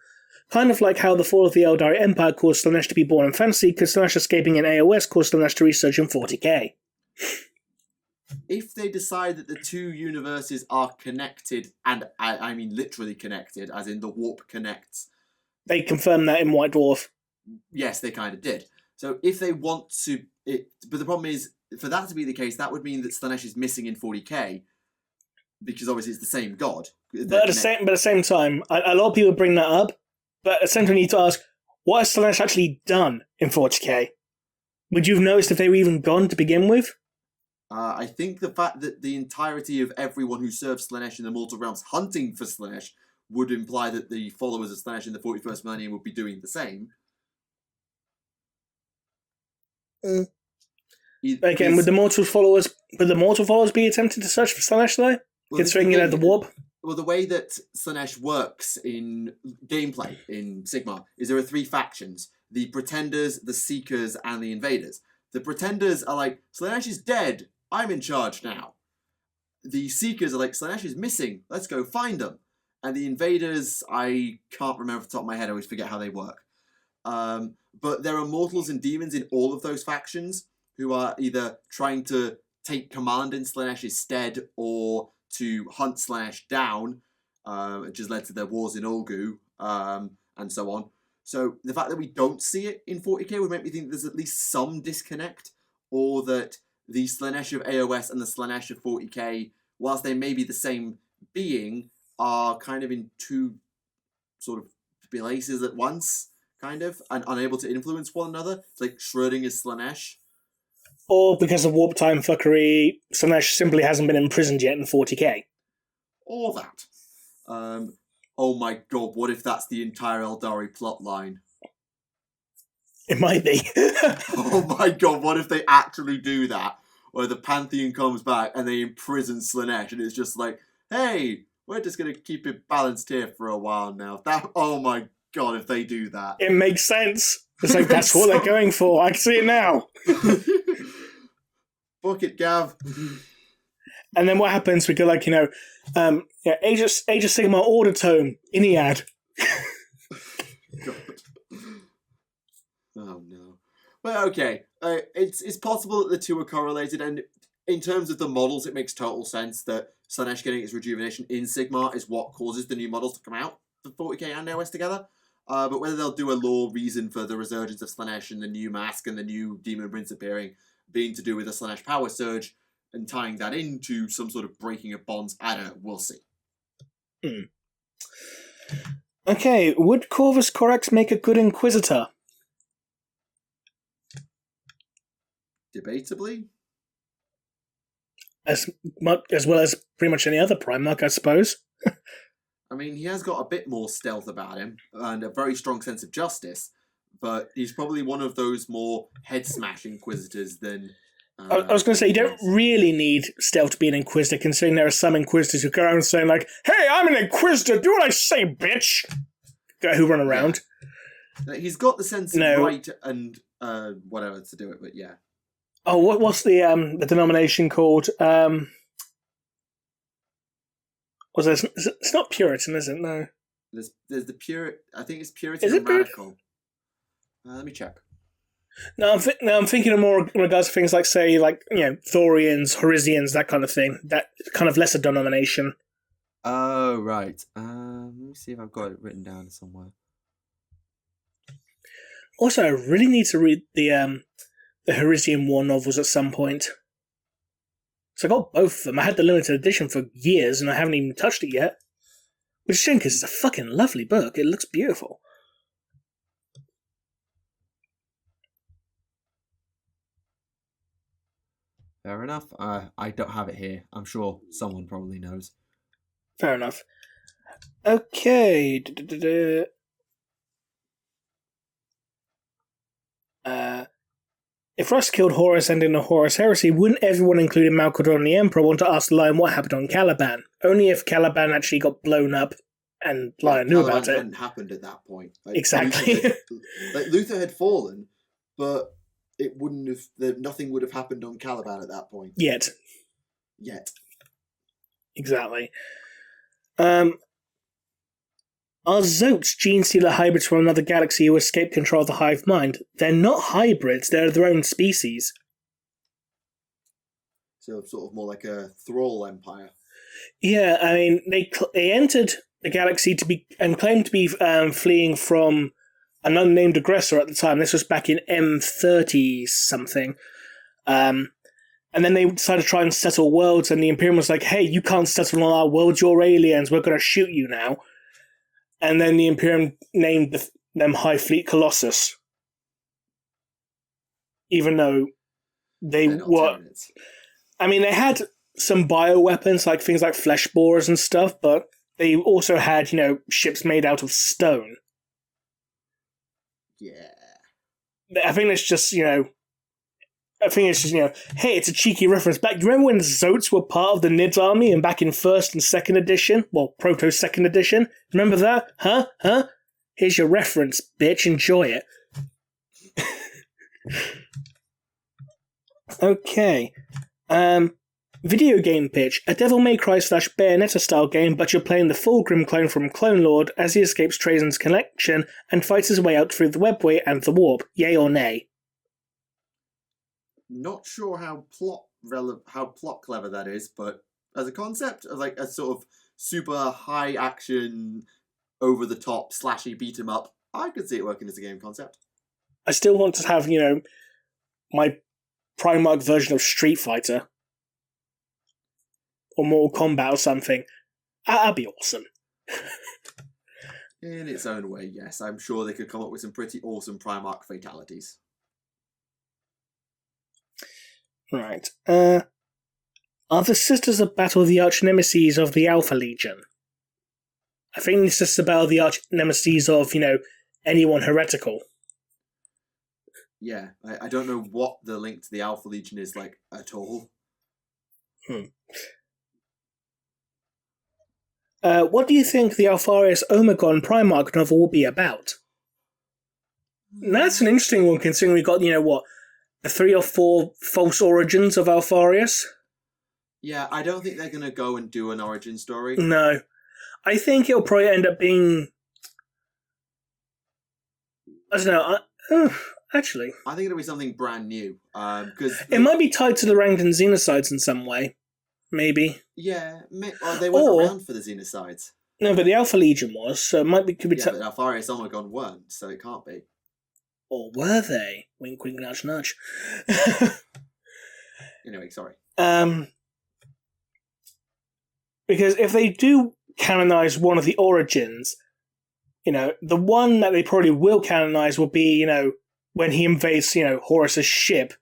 Kind of like how the fall of the Eldari Empire caused Slanesh to be born in fantasy, could Slanesh escaping in AOS cause Slanesh to resurge in 40k? If they decide that the 2 universes are connected, and I mean literally connected, as in the warp connects... They confirmed that in White Dwarf. Yes, they kind of did. So if they want to... But the problem is, for that to be the case, that would mean that Slanesh is missing in 40k. because obviously it's the same god. But at the same time, a lot of people bring that up, but at the same time you need to ask, what has Slaanesh actually done in 40k? Would you have noticed if they were even gone to begin with? I think the fact that the entirety of everyone who serves Slaanesh in the mortal realms hunting for Slaanesh would imply that the followers of Slaanesh in the 41st millennium would be doing the same. Again, would the mortal followers be attempting to search for Slaanesh though? Well, considering the warp? Well, the way that Slaanesh works in gameplay in Sigmar is there are 3 factions: the Pretenders, the Seekers, and the Invaders. The Pretenders are like, Slaanesh is dead, I'm in charge now. The Seekers are like, Slaanesh is missing, let's go find them. And the Invaders, I can't remember off the top of my head, I always forget how they work. But there are mortals and demons in all of those factions who are either trying to take command in Slaanesh's stead or to hunt Slaanesh down, which has led to their wars in Ulgu, and so on. So the fact that we don't see it in 40k would make me think there's at least some disconnect, or that the Slaanesh of AOS and the Slaanesh of 40k, whilst they may be the same being, are kind of in 2 sort of places at once, kind of, and unable to influence one another. It's like Schrodinger's Slaanesh. Or because of warp time fuckery, Slaanesh simply hasn't been imprisoned yet in 40k. Or that. Oh my god, what if that's the entire Eldari plotline? It might be. Oh my god, what if they actually do that? Where the Pantheon comes back and they imprison Slaanesh, and it's just like, hey, we're just going to keep it balanced here for a while now. Oh my god, if they do that. It makes sense. It's like, that's what they're going for. I can see it now. Book it, Gav. And then what happens? We go like, Age of Sigmar Order Tome, Iliad. God. Oh no. Well, okay. It's possible that the 2 are correlated, and in terms of the models, it makes total sense that Slaanesh getting its rejuvenation in Sigmar is what causes the new models to come out for 40k and AOS together. But whether they'll do a lore reason for the resurgence of Slaanesh and the new mask and the new Demon Prince appearing being to do with a Slaanesh power surge and tying that into some sort of breaking of bonds, I don't know. We'll see. Okay, would Corvus Corax make a good Inquisitor? Debatably. As well as pretty much any other Primarch, I suppose. I mean, he has got a bit more stealth about him and a very strong sense of justice, but he's probably one of those more head-smash Inquisitors than... I was going to say, you don't really need stealth to be an Inquisitor, considering there are some Inquisitors who go around saying like, hey, I'm an Inquisitor, do what I say, bitch! Who run around. Yeah. He's got the sense of right and whatever to do it, but yeah. Oh, what's the denomination called? It's not Puritan, is it? No. There's the Puritan. I think it's Puritan and Radical. Let me check. No, I'm thinking of more in regards to things like, say, Thorians, Horisians, that kind of thing. That kind of lesser denomination. Oh, right. Let me see if I've got it written down somewhere. Also, I really need to read the Horisian War novels at some point. So I got both of them. I had the limited edition for years, and I haven't even touched it yet. Which is a shame, because it's a fucking lovely book. It looks beautiful. Fair enough. I don't have it here. I'm sure someone probably knows. Fair enough. Okay. If Rust killed Horus and in the Horus Heresy, wouldn't everyone, including Malcador and the Emperor, want to ask Lion what happened on Caliban? Only if Caliban actually got blown up and Lion knew about it. Caliban hadn't happened at that point. Exactly. Luther had fallen, but it wouldn't have. Nothing would have happened on Caliban at that point. Yet. Exactly. Are Zotes gene-stealer hybrids from another galaxy who escape control of the hive mind? They're not hybrids, they're their own species. So sort of more like a thrall empire. Yeah, I mean, they entered the galaxy and claimed to be fleeing from an unnamed aggressor at the time. This was back in M30-something. And And then they decided to try and settle worlds, and the Imperium was like, hey, you can't settle on our world, you're aliens, we're going to shoot you now. And then the Imperium named them High Fleet Colossus. Even though they were... I mean, they had some bioweapons, like things like flesh borers and stuff, but they also had, ships made out of stone. Yeah. I think it's just, hey, it's a cheeky reference back. Do you remember when Zotes were part of the Nids army and back in 1st and 2nd edition? Well, Proto-2nd edition? Remember that? Huh? Here's your reference, bitch. Enjoy it. Okay. Video game pitch. A Devil May Cry / Bayonetta style game, but you're playing the full Grim clone from Clone Lord as he escapes Trajan's collection and fights his way out through the Webway and the Warp. Yay or nay? Not sure how plot clever that is, but as a concept of like a sort of super high action, over the top slashy beat 'em up, I could see it working as a game concept. I still want to have my Primarch version of Street Fighter or Mortal Kombat or something. That'd be awesome. In its own way, yes. I'm sure they could come up with some pretty awesome Primarch fatalities. Right. Are the Sisters of Battle the arch-nemeses of the Alpha Legion? I think this is about the arch-nemeses of, anyone heretical. Yeah, I don't know what the link to the Alpha Legion is like at all. What do you think the Alpharius Omegon Primarch novel will be about? That's an interesting one, considering we've got, the 3 or 4 false origins of Alpharius. Yeah, I don't think they're going to go and do an origin story. No. I think it'll probably end up being... I don't know. Actually. I think it'll be something brand new. Because it might be tied to the Rangdan Xenocides in some way. Maybe. Yeah. Or they weren't around for the Xenocides. No, but the Alpha Legion was, so it might be... Could be but Alpharius Omegon weren't, so it can't be. Or were they? Wink, wink, nudge, nudge. Anyway, sorry. Because if they do canonize one of the origins, the one that they probably will canonize will be, when he invades, Horus's ship,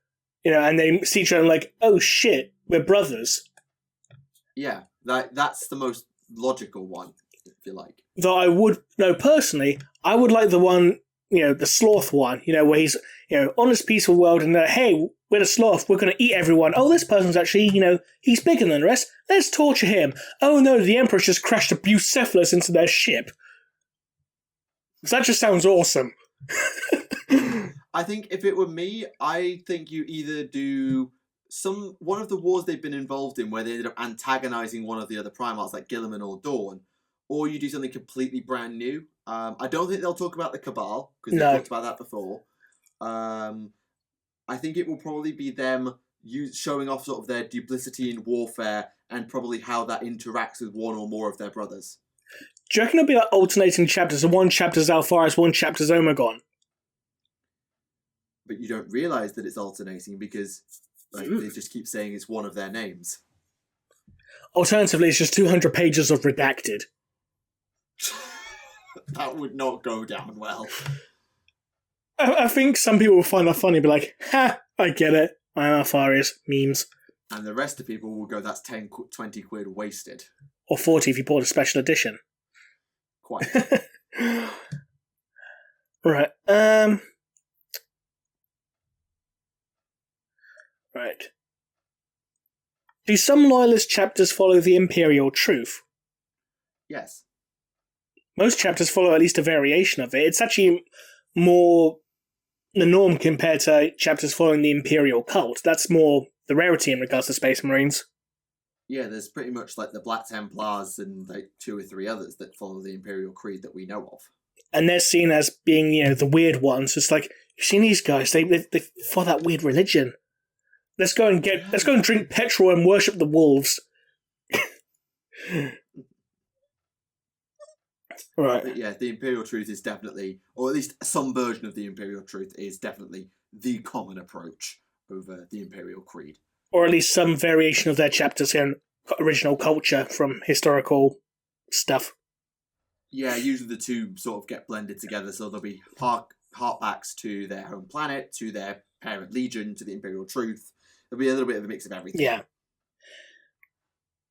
and they see each other like, oh shit, we're brothers. Yeah, that's the most logical one, if you like. Though personally, I would like the one, the sloth one, where he's, on this peaceful world and, hey, we're the sloth, we're going to eat everyone. Oh, this person's actually, he's bigger than the rest. Let's torture him. Oh no, the Emperor's just crashed a Bucephalus into their ship. That just sounds awesome. I think if it were me, I think you either do one of the wars they've been involved in where they ended up antagonizing one of the other Primarchs like Guilliman or Dawn, or you do something completely brand new. I don't think they'll talk about the Cabal, because they talked about that before. I think it will probably be them showing off sort of their duplicity in warfare and probably how that interacts with one or more of their brothers. Do you reckon it'll be like alternating chapters? So one chapter's Alpharius, one chapter's Omegon? But you don't realise that it's alternating because they just keep saying it's one of their names. Alternatively, it's just 200 pages of redacted. That would not go down well. I think some people will find that funny, be like, ha, I get it. I'm Alpharius. Memes. And the rest of people will go, that's 10, 20 quid wasted. Or 40 if you bought a special edition. Quite. Right. Right. Do some loyalist chapters follow the Imperial truth? Yes. Most chapters follow at least a variation of it. It's actually more the norm compared to chapters following the Imperial cult. That's more the rarity in regards to Space Marines. Yeah, there's pretty much like the Black Templars and like 2 or 3 others that follow the Imperial Creed that we know of. And they're seen as being, the weird ones. It's like, you've seen these guys, they follow that weird religion. Let's go and drink petrol and worship the wolves. Right. But yeah, the Imperial Truth is definitely, or at least some version of the Imperial Truth is definitely the common approach over the Imperial Creed. or at least some variation of their chapters in original culture from historical stuff. Yeah, usually the two sort of get blended together, so there'll be harkbacks to their home planet, to their parent legion, to the Imperial Truth. There'll be a little bit of a mix of everything. Yeah.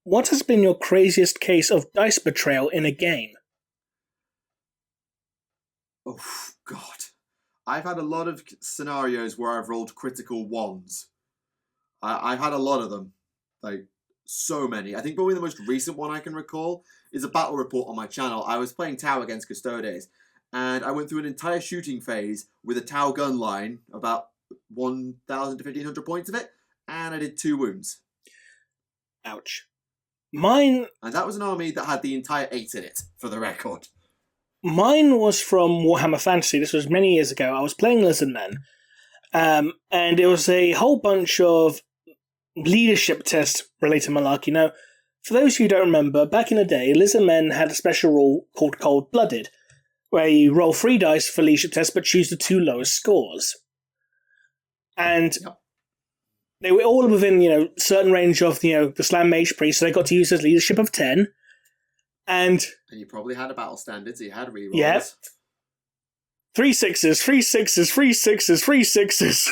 What has been your craziest case of dice betrayal in a game? Oh, God. I've had a lot of scenarios where I've rolled critical ones. I've had a lot of them. Like, so many. I think probably the most recent one I can recall is a battle report on my channel. I was playing Tau against Custodes, and I went through an entire shooting phase with a Tau gun line, about 1,000 to 1,500 points of it, and I did 2 wounds. Ouch. Mine... And that was an army that had the entire 8 in it, for the record. Mine was from Warhammer Fantasy. This was many years ago. I was playing Lizard Men, and it was a whole bunch of leadership test related malarkey. Now, for those of you who don't remember, back in the day, Lizard Men had a special rule called Cold Blooded, where you roll 3 dice for leadership tests but choose the 2 lowest scores. And they were all within, certain range of, the Slam Mage Priest, so they got to use his leadership of 10. And you probably had a battle standard, so you had rerolls. Yeah. 3 6s, 3 6s, 3 6s, 3 6s.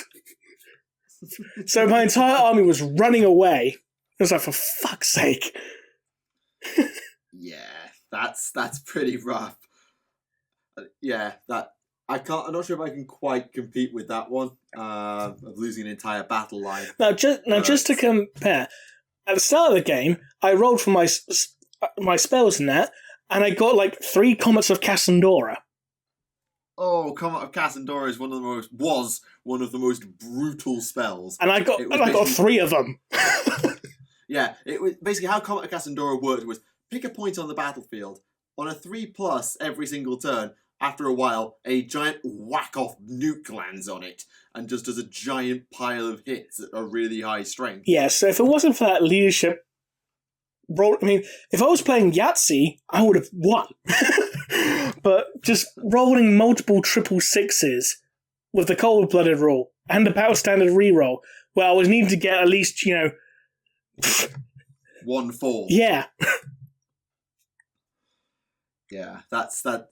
So my entire army was running away. I was like, for fuck's sake. Yeah, that's pretty rough. Yeah, I'm not sure if I can quite compete with that one of losing an entire battle line. Just to compare, at the start of the game, I rolled for my spells in that, and I got 3 Comets of Cassandora. Oh, Comet of Cassandora is one of the most brutal spells. And I got 3 of them. Yeah, it was basically how Comet of Cassandora worked was pick a point on the battlefield. On a 3+ every single turn, after a while, a giant whack-off nuke lands on it and just does a giant pile of hits at a really high strength. Yeah, so if it wasn't for that leadership roll, if I was playing Yahtzee, I would have won. But just rolling multiple 666s with the cold-blooded rule and the battle standard reroll, where I was needing to get at least, 1/4. Yeah. Yeah, that's that.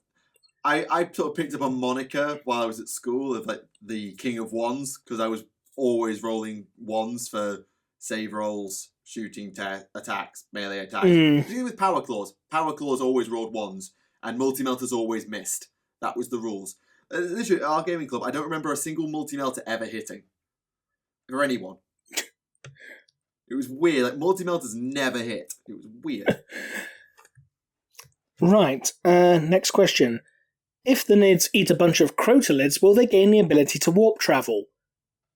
I sort of picked up a moniker while I was at school of the King of Wands, because I was always rolling wands for save rolls, shooting attacks, melee attacks. Particularly with Power Claws. Power Claws always rolled wands, and Multi-Melters always missed. That was the rules. Literally, at our gaming club, I don't remember a single Multi-Melter ever hitting. For anyone. It was weird. Multi-Melters never hit. It was weird. Right. Next question. If the Nids eat a bunch of Crotalids, will they gain the ability to warp travel?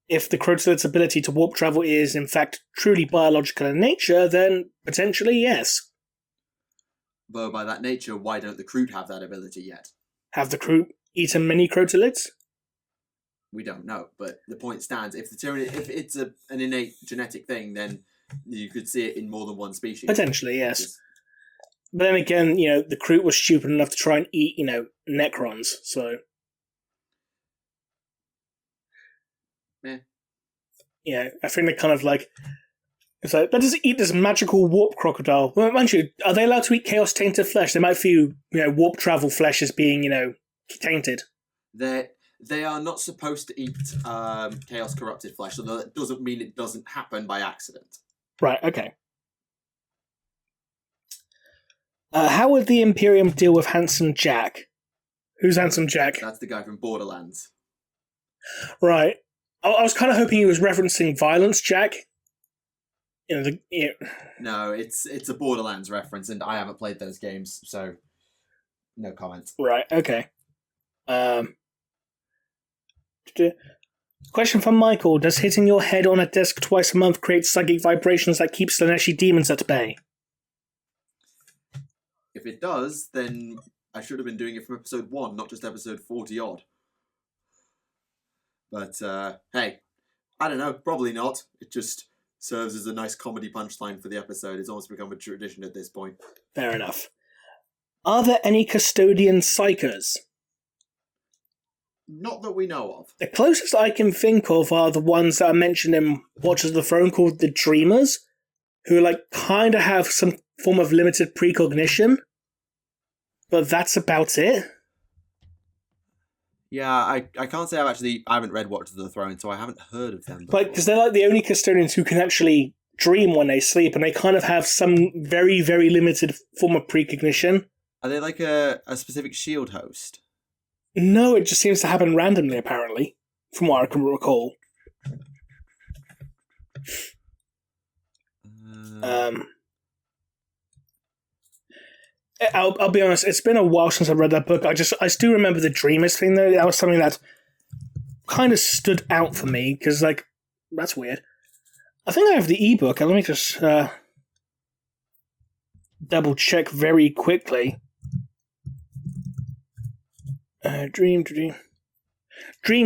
If the Crotalid's ability to warp travel is, in fact, truly biological in nature, then potentially yes. Though by that nature, why don't the Kroot have that ability yet? Have the Kroot eaten many Crotalids? We don't know, but the point stands. If it's an innate genetic thing, then you could see it in more than one species. Potentially, yes. But then again, the Kroot was stupid enough to try and eat, Necrons, so... Yeah. Yeah, I think they're kind of it's let us eat this magical warp crocodile. Well, mind you, are they allowed to eat chaos-tainted flesh? They might view, warp travel flesh as being, tainted. They are not supposed to eat chaos-corrupted flesh, although that doesn't mean it doesn't happen by accident. Right, okay. How would the Imperium deal with Handsome Jack? Who's Handsome Jack? That's the guy from Borderlands. Right. I was kind of hoping he was referencing Violence Jack. No, it's a Borderlands reference, and I haven't played those games, so no comment. Right, okay. Question from Michael. Does hitting your head on a desk twice a month create psychic vibrations that keep Slaneshi demons at bay? If it does, then I should have been doing it from episode 1, not just episode 40-odd. But, hey, I don't know, probably not. It just serves as a nice comedy punchline for the episode. It's almost become a tradition at this point. Fair enough. Are there any Custodian Psychos? Not that we know of. The closest I can think of are the ones that are mentioned in Watchers of the Throne called the Dreamers, who like kind of have some form of limited precognition, but that's about it. Yeah, I can't say I haven't read Watchers of the Throne, so I haven't heard of them before. Like, because they're like the only custodians who can actually dream when they sleep, and they kind of have some very, very limited form of precognition. Are they like a specific shield host? No, it just seems to happen randomly, apparently, from what I can recall. I'll be honest, it's been a while since I read that book. I still remember the Dreamers thing, though. That was something that kind of stood out for me, because, like, that's weird. I think I have the ebook, and let me just double check very quickly. Dream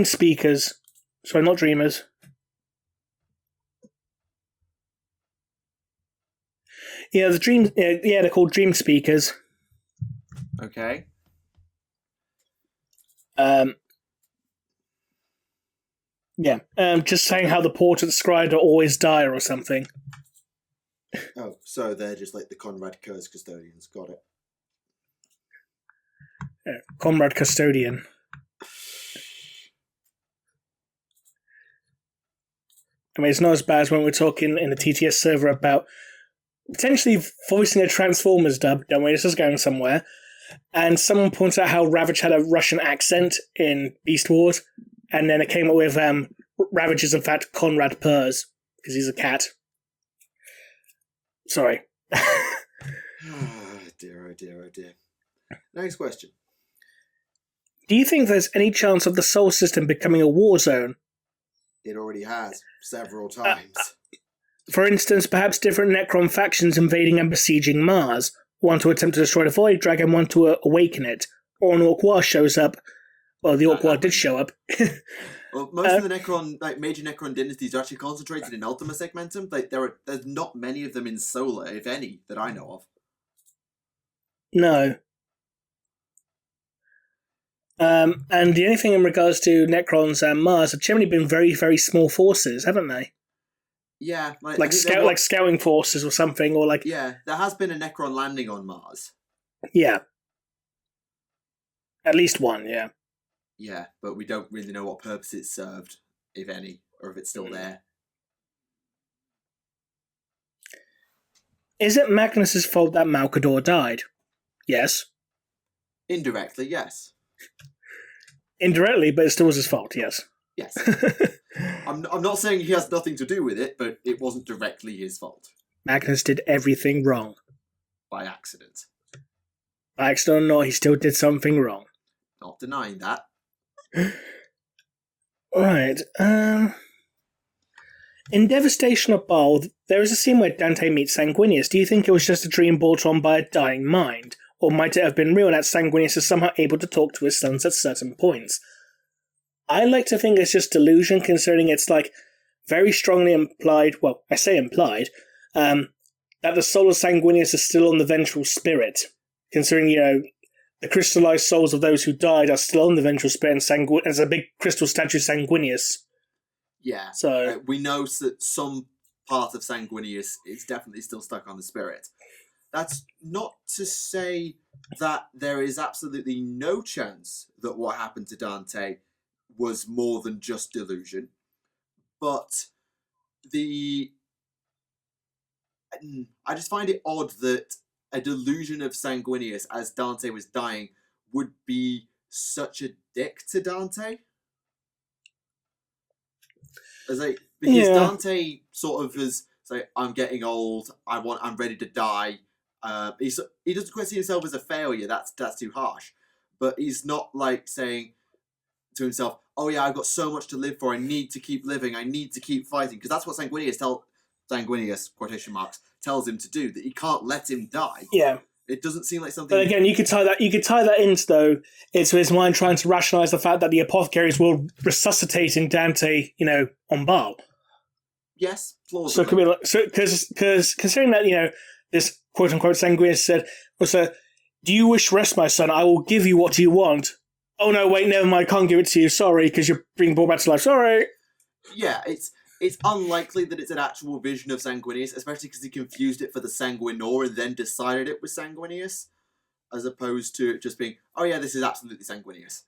Speakers. Sorry, not Dreamers. Yeah, they're called Dream Speakers. Okay. Just saying how the portraits described are always dire or something. Oh, so they're just like the Conrad Kurz custodians. Got it. Comrade Custodian. I mean, it's not as bad as when we're talking in the TTS server about potentially voicing a Transformers dub, don't we? This is going somewhere. And someone pointed out how Ravage had a Russian accent in Beast Wars, and then it came up with Ravage is in fact Conrad Purrs, because he's a cat. Sorry. Oh dear, oh dear, oh dear. Next question. Do you think there's any chance of the Sol system becoming a war zone? It already has, several times. For instance, perhaps different Necron factions invading and besieging Mars. One to attempt to destroy the Void Dragon, one to awaken it. Or an Orc shows up. Well, the Orc did show up. Well, most of the Necron, like major Necron dynasties, are actually concentrated in Ultima Segmentum. Like there's not many of them in Solar, if any, that I know of. No. And the only thing in regards to Necrons and Mars have generally been very, very small forces, haven't they? Yeah, like scouting forces or something, or like there has been a Necron landing on Mars. Yeah, at least one. Yeah. Yeah, but we don't really know what purpose it served, if any, or if it's still there. Is it Magnus's fault that Malcador died? Yes. Indirectly, yes. Indirectly, but it still was his fault. Yes. Yes. I'm not saying he has nothing to do with it, but it wasn't directly his fault. Magnus did everything wrong. By accident. By accident or not, he still did something wrong. Not denying that. Right. In Devastation of Baal, there is a scene where Dante meets Sanguinis. Do you think it was just a dream brought on by a dying mind? Or might it have been real that Sanguinis is somehow able to talk to his sons at certain points? I like to think it's just delusion, considering it's like very strongly implied, well, I say implied, that the soul of Sanguinius is still on the ventral spirit, considering, the crystallized souls of those who died are still on the ventral spirit, and there's a big crystal statue of Sanguinius. Yeah, so we know that some part of Sanguinius is definitely still stuck on the spirit. That's not to say that there is absolutely no chance that what happened to Dante was more than just delusion, but I just find it odd that a delusion of Sanguinius as Dante was dying would be such a dick to Dante. Because Dante sort of is like, I'm getting old, I'm ready to die. He doesn't quite see himself as a failure. That's too harsh. But he's not like saying to himself, "Oh yeah, I've got so much to live for. I need to keep living. I need to keep fighting." Because that's what Sanguinius quotation marks tells him to do. That he can't let him die. Yeah. It doesn't seem like something. But again, you could tie that into though into his mind trying to rationalise the fact that the apothecaries were resuscitating Dante, on Baal. Yes, plausibly. So it could be like because considering that this quote unquote Sanguinius said, "Do you wish rest, my son? I will give you what you want." oh no, wait, never mind, I can't give it to you, sorry, because you're being brought back to life, sorry. Yeah, it's unlikely that it's an actual vision of Sanguinius, especially because he confused it for the Sanguinor and then decided it was Sanguinius, as opposed to it just being, oh yeah, this is absolutely Sanguinius.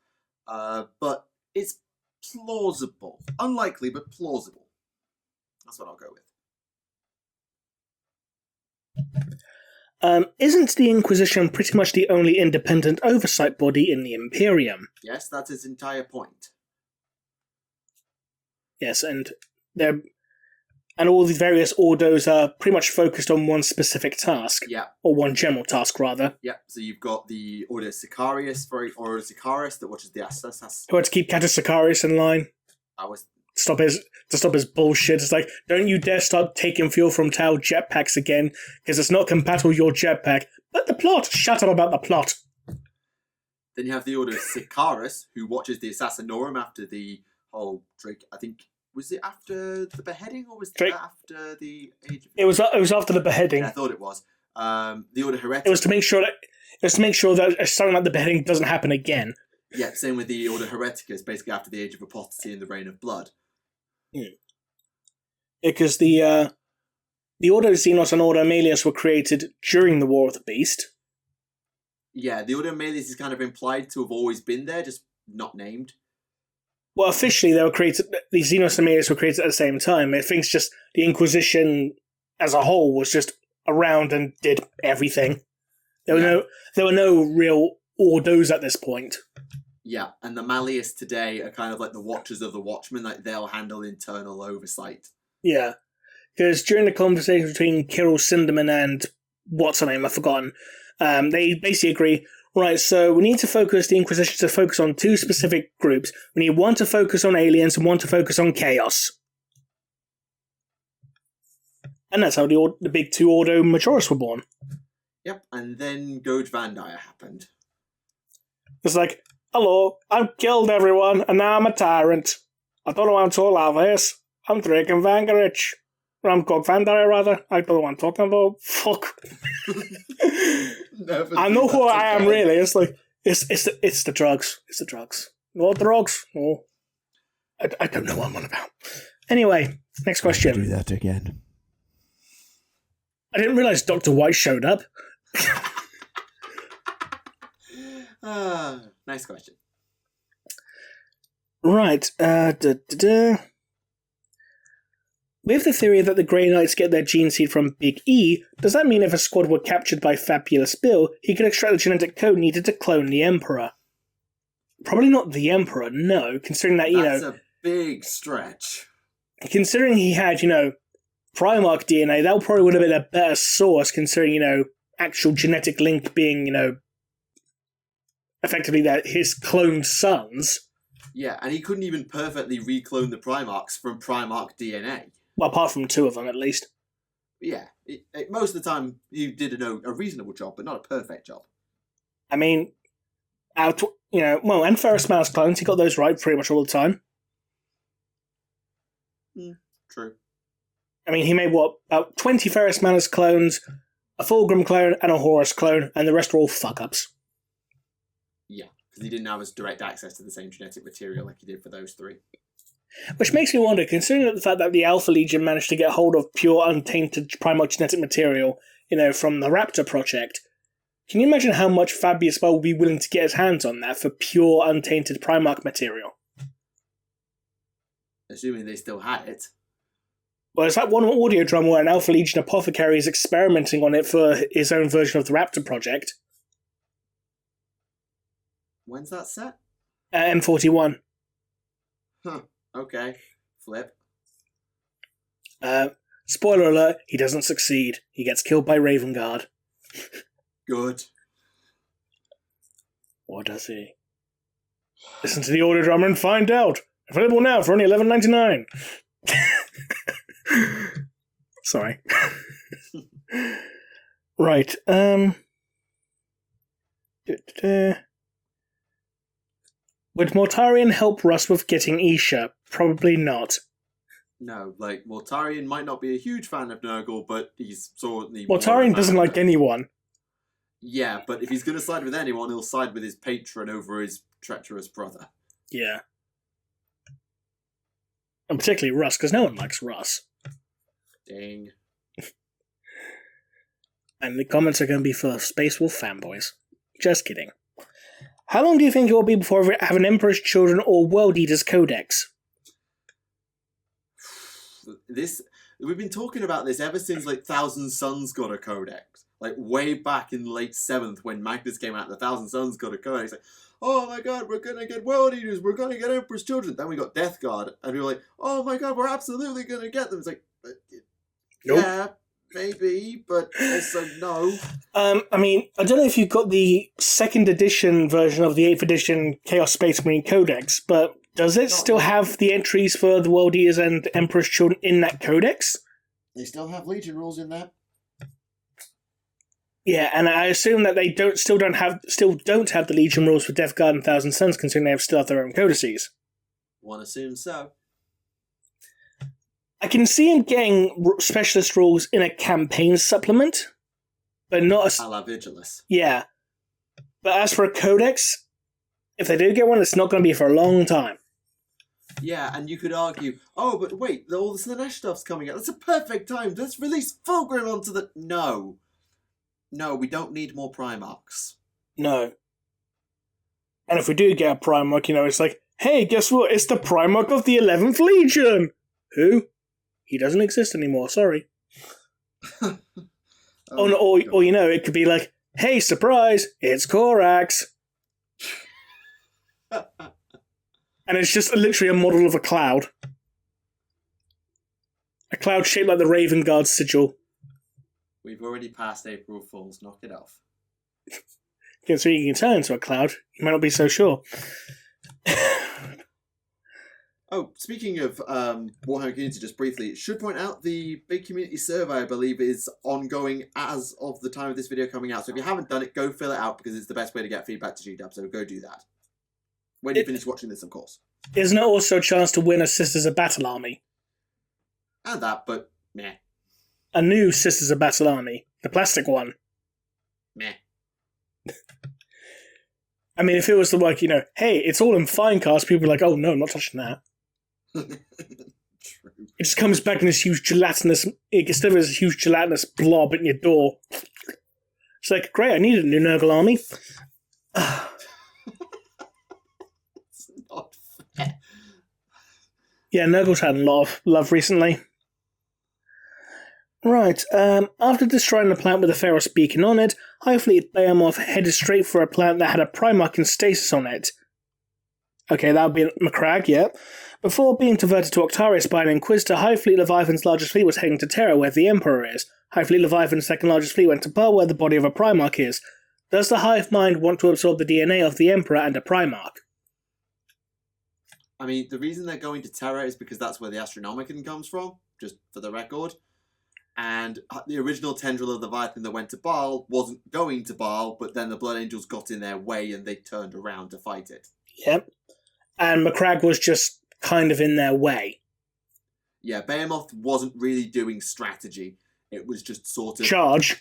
But it's plausible. Unlikely, but plausible. That's what I'll go with. Isn't the Inquisition pretty much the only independent oversight body in the Imperium? Yes, that's its entire point. Yes, and all the various ordos are pretty much focused on one specific task. Yeah. Or one general task, rather. Yeah, so you've got the Ordo Sicarius, or Sicaris, that watches the Assassins. Who had to keep Catus Sicarius in line. To stop his bullshit. It's like, don't you dare start taking fuel from Tau jetpacks again, because it's not compatible with your jetpack. But the plot! Shut up about the plot! Then you have the Ordo Sicaris, who watches the Assassinorum after the whole Drake. I think, was it after the beheading, or was it after the Age of... It was after the beheading. Yeah, I thought it was. The Ordo Hereticus. It was to make sure that something like the beheading doesn't happen again. Yeah, same with the Ordo Hereticus, basically after the Age of Apostasy and the Reign of Blood. Because the Ordo Xenos and Ordo Aemilius were created during the War of the Beast. Yeah, the Ordo Aemilius is kind of implied to have always been there, just not named. Well, officially, they were created. The Xenos and Aemilius were created at the same time. I think it's just the Inquisition as a whole was just around and did everything. There were no real Ordos at this point. Yeah, and the Malleus today are kind of like the Watchers of the Watchmen, like they'll handle internal oversight. Yeah, because during the conversation between Kirill Sinderman and what's her name, I've forgotten, they basically agree, right, so we need to focus the Inquisition to focus on two specific groups. We need one to focus on aliens and one to focus on chaos. And that's how the big two Ordo Majoris were born. Yep, and then Goj Vandire happened. It's like, hello, I've killed everyone, and now I'm a tyrant. I don't know what I'm talking about this. I'm Draken Vangerich. Or I'm Gog Vandire, rather. I don't know what I'm talking about. Fuck. I know who I am, really. It's like, it's the drugs. It's the drugs. What drugs? Oh. I don't know what I'm on about. Anyway, next question. Do that again. I didn't realise Dr. White showed up. Nice question. Right. With the theory that the Grey Knights get their gene seed from Big E, does that mean if a squad were captured by Fabulous Bill, he could extract the genetic code needed to clone the Emperor? Probably not the Emperor, no, considering that, That's a big stretch. Considering he had, Primarch DNA, that probably would have been a better source, considering, actual genetic link being, effectively that his cloned sons. Yeah, and he couldn't even perfectly reclone the Primarchs from Primarch DNA. Well, apart from two of them, at least. Yeah, most of the time he did a reasonable job, but not a perfect job. I mean, and Ferrus Malus clones, he got those right pretty much all the time. True. I mean, he made, about 20 Ferrus Malus clones, a Fulgrim clone, and a Horus clone, and the rest were all fuck-ups. Yeah, because he didn't have as direct access to the same genetic material like he did for those three. Which makes me wonder, considering the fact that the Alpha Legion managed to get hold of pure, untainted Primarch genetic material, from the Raptor project, can you imagine how much Fabius Bell would be willing to get his hands on that for pure, untainted Primarch material? Assuming they still had it. Well, it's that one audio drama where an Alpha Legion apothecary is experimenting on it for his own version of the Raptor project. When's that set? M41. Huh. Okay. Flip. Spoiler alert, he doesn't succeed. He gets killed by Raven Guard. Good. Or does he? Listen to the audio drama and find out. Available now for only $11.99. Sorry. Right. Would Mortarion help Russ with getting Isha? Probably not. No, Mortarion might not be a huge fan of Nurgle, but he's certainly... Mortarion doesn't like anyone. Yeah, but if he's going to side with anyone, he'll side with his patron over his treacherous brother. Yeah. And particularly Russ, because no one likes Russ. Dang. And the comments are going to be full of Space Wolf fanboys. Just kidding. How long do you think it will be before we have an Emperor's Children or World Eaters Codex? We've been talking about this ever since like Thousand Sons got a codex. Like way back in late 7th when Magnus came out, the Thousand Sons got a codex. Like, oh my god, we're gonna get World Eaters, we're gonna get Emperor's Children. Then we got Death Guard, and we were like, oh my god, we're absolutely gonna get them. It's like, Nope. yeah, maybe, but also no. I mean, I don't know if you've got the 2nd edition version of the 8th edition Chaos Space Marine Codex, but does it still have the entries for the World Eaters and Emperor's Children in that codex? They still have Legion rules in there. Yeah, and I assume that they still don't have the Legion rules for Death Guard and Thousand Suns, considering they still have their own codices. One assumes so. I can see him getting specialist rules in a campaign supplement, but not a la Vigilis. Yeah, but as for a codex, if they do get one, it's not going to be for a long time. Yeah, and you could argue, oh, but wait, all the Slanesh stuff's coming out. That's a perfect time. Let's release Fulgrim onto the... No, we don't need more Primarchs. No. And if we do get a Primarch, it's like, hey, guess what? It's the Primarch of the 11th Legion! Who? He doesn't exist anymore, sorry. Or it could be like, hey, surprise, it's Korax! And it's just literally a model of a cloud. A cloud shaped like the Raven Guard sigil. We've already passed April Fools, knock it off. So you can turn into a cloud. You might not be so sure. Oh, speaking of Warhammer community, just briefly, should point out the big community survey, I believe, is ongoing as of the time of this video coming out. So if you haven't done it, go fill it out because it's the best way to get feedback to GW, so go do that. When you finish watching this, of course. Isn't it also a chance to win a Sisters of Battle army? And that, but meh. A new Sisters of Battle army. The plastic one. Meh. I mean, if it was hey, it's all in fine cast, people are like, oh no, I'm not touching that. True. It just comes back in this huge gelatinous, blob at your door. It's like, great, I need a new Nurgle army. It's not fair. Yeah, Nurgle's had a lot of love recently. Right, after destroying the plant with a Pharaoh's beacon on it, Highfleet Behemoth headed straight for a plant that had a Primarch in stasis on it. Okay, that would be Macragge, yeah. Before being diverted to Octarius by an Inquisitor, Highfleet Leviathan's largest fleet was heading to Terra, where the Emperor is. Highfleet Leviathan's second largest fleet went to Pearl, where the body of a Primarch is. Does the Hive Mind want to absorb the DNA of the Emperor and a Primarch? I mean, the reason they're going to Terra is because that's where the Astronomicon comes from, just for the record. And the original tendril of the Leviathan that went to Baal wasn't going to Baal, but then the Blood Angels got in their way and they turned around to fight it. Yep. And Macragge was just kind of in their way. Yeah, Behemoth wasn't really doing strategy. It was just sort of... Charge.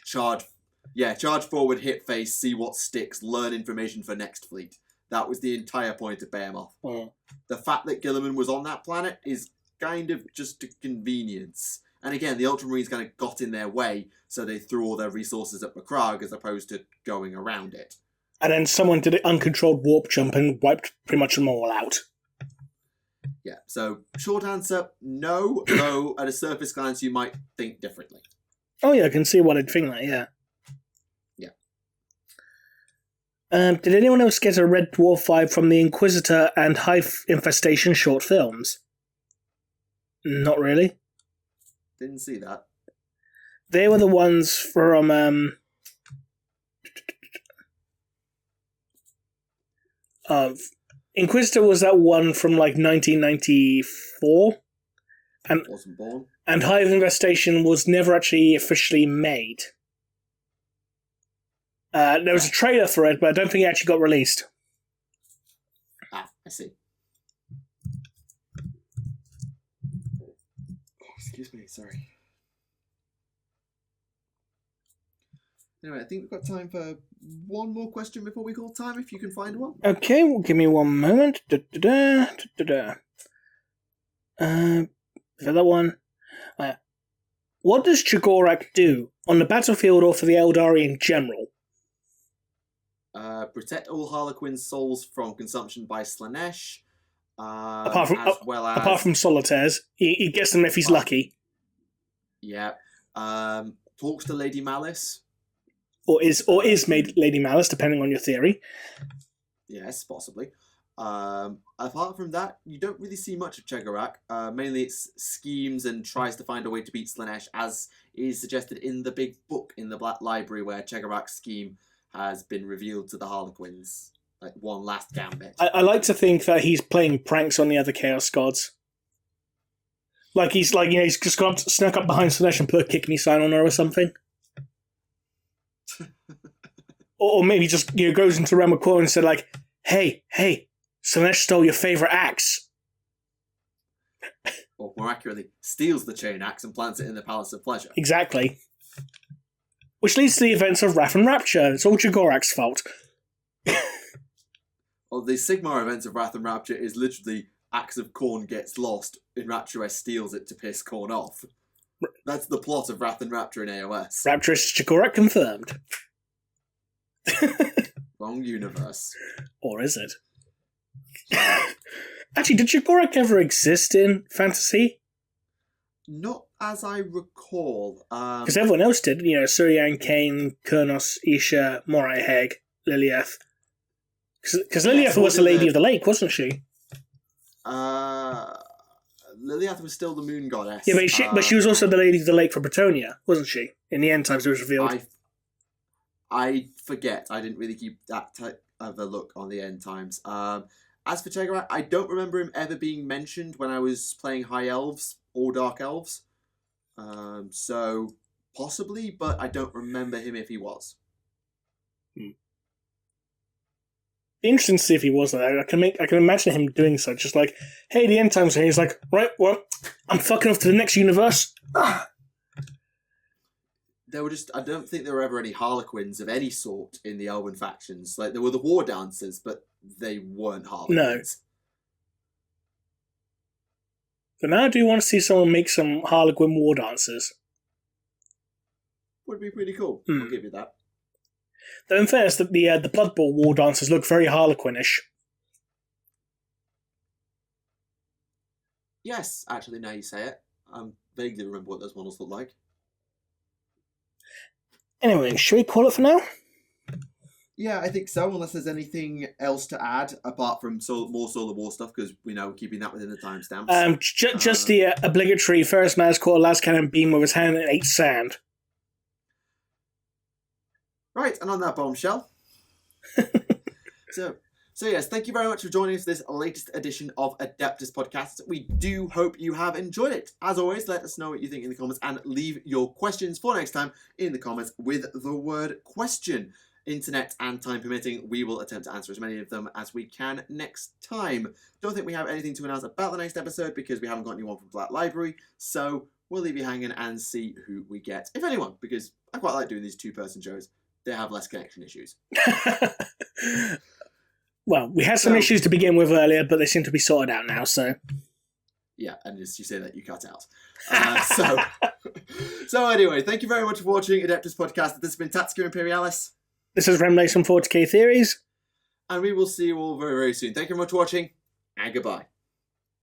Yeah, charge forward, hit face, see what sticks, learn information for next fleet. That was the entire point of Behemoth. Mm. The fact that Guilliman was on that planet is kind of just a convenience. And again, the Ultramarines kind of got in their way, so they threw all their resources at Macragge as opposed to going around it. And then someone did an uncontrolled warp jump and wiped pretty much them all out. Yeah, so short answer, no, though at a surface glance you might think differently. Oh yeah, I can see what I'd think that, yeah. Yeah. Did anyone else get a Red Dwarf vibe from the Inquisitor and Hive Infestation short films? Not really. Didn't see that. They were the ones from Inquisitor was that one from like 1994, and Wasn't born. And Hive Infestation was never actually officially made. There was a trailer for it, but I don't think it actually got released. Ah, I see. Excuse me, sorry. Anyway, I think we've got time for one more question before we call time, if you can find one. Okay, well, give me one moment. For that one. What does Chigorak do on the battlefield or for the Eldari in general? Protect all Harlequin souls from consumption by Slaanesh. Apart from solitaires, he gets them if he's lucky. Yeah. Talks to Lady Malice. Or is made Lady Malice, depending on your theory. Yes, possibly. Apart from that, you don't really see much of Chegarak. Mainly it's schemes and tries to find a way to beat Slaanesh, as is suggested in the big book in the Black Library, where Chegarak's scheme has been revealed to the Harlequins. Like one last gambit. I like to think that he's playing pranks on the other Chaos Gods. Like he's just snuck up behind Slaanesh and put a kick me sign on her or something. or maybe just goes into Realm of Quarter and said like, hey, Slaanesh stole your favourite axe. Or more accurately, steals the chain axe and plants it in the Palace of Pleasure. Exactly. Which leads to the events of Wrath and Rapture. It's all Chigorak's fault. Well, the Sigmar events of Wrath and Rapture is literally Axe of Khorne gets lost, and Rapturess steals it to piss Khorne off. That's the plot of Wrath and Rapture in AOS. Rapturous Chigorak confirmed. Wrong universe. Or is it? Actually, did Chigorak ever exist in fantasy? Not as I recall. Because everyone else did. Suryan, Kane, Kurnos, Isha, Morai Heg, Liliath. Because Liliath was the Lady of the Lake, wasn't she? Liliath was still the moon goddess. Yeah, but she was also the Lady of the Lake for Bretonia, wasn't she? In the end times it was revealed. I forget. I didn't really keep that type of a look on the end times. As for Chegarak, I don't remember him ever being mentioned when I was playing High Elves or Dark Elves. So, possibly, but I don't remember him if he was. Interesting to see if he was there. I can imagine him doing so. Just like, hey, the end times here. He's like, right, well, I'm fucking off to the next universe. There were I don't think there were ever any Harlequins of any sort in the Elven factions. Like, there were the War Dancers, but they weren't Harlequins. No. But now I do want to see someone make some Harlequin War Dances. Would be pretty cool. I'll give you that. Though in fairness, the Blood Bowl War Dancers look very Harlequinish. Yes, actually, now you say it. I vaguely remember what those models look like. Anyway, should we call it for now? Yeah, I think so, unless there's anything else to add, apart from more Solar War stuff, because we know we're keeping that within the timestamps. Just the obligatory first man's caught a las cannon beam with his hand and ate sand. Right, and on that bombshell. So yes, thank you very much for joining us for this latest edition of Adeptus Podcast. We do hope you have enjoyed it. As always, let us know what you think in the comments and leave your questions for next time in the comments with the word question. Internet and time permitting, we will attempt to answer as many of them as we can next time. Don't think we have anything to announce about the next episode because we haven't got anyone from Black Library, so we'll leave you hanging and see who we get, if anyone, because I quite like doing these two-person shows. They have less connection issues. Well, we had some issues to begin with earlier, but they seem to be sorted out now, so... Yeah, and as you say that, you cut out. So anyway, thank you very much for watching Adeptus Podcast. This has been Tactica Imperialis. This is Remleiz from 40k Theories. And we will see you all very, very soon. Thank you very much for watching, and goodbye.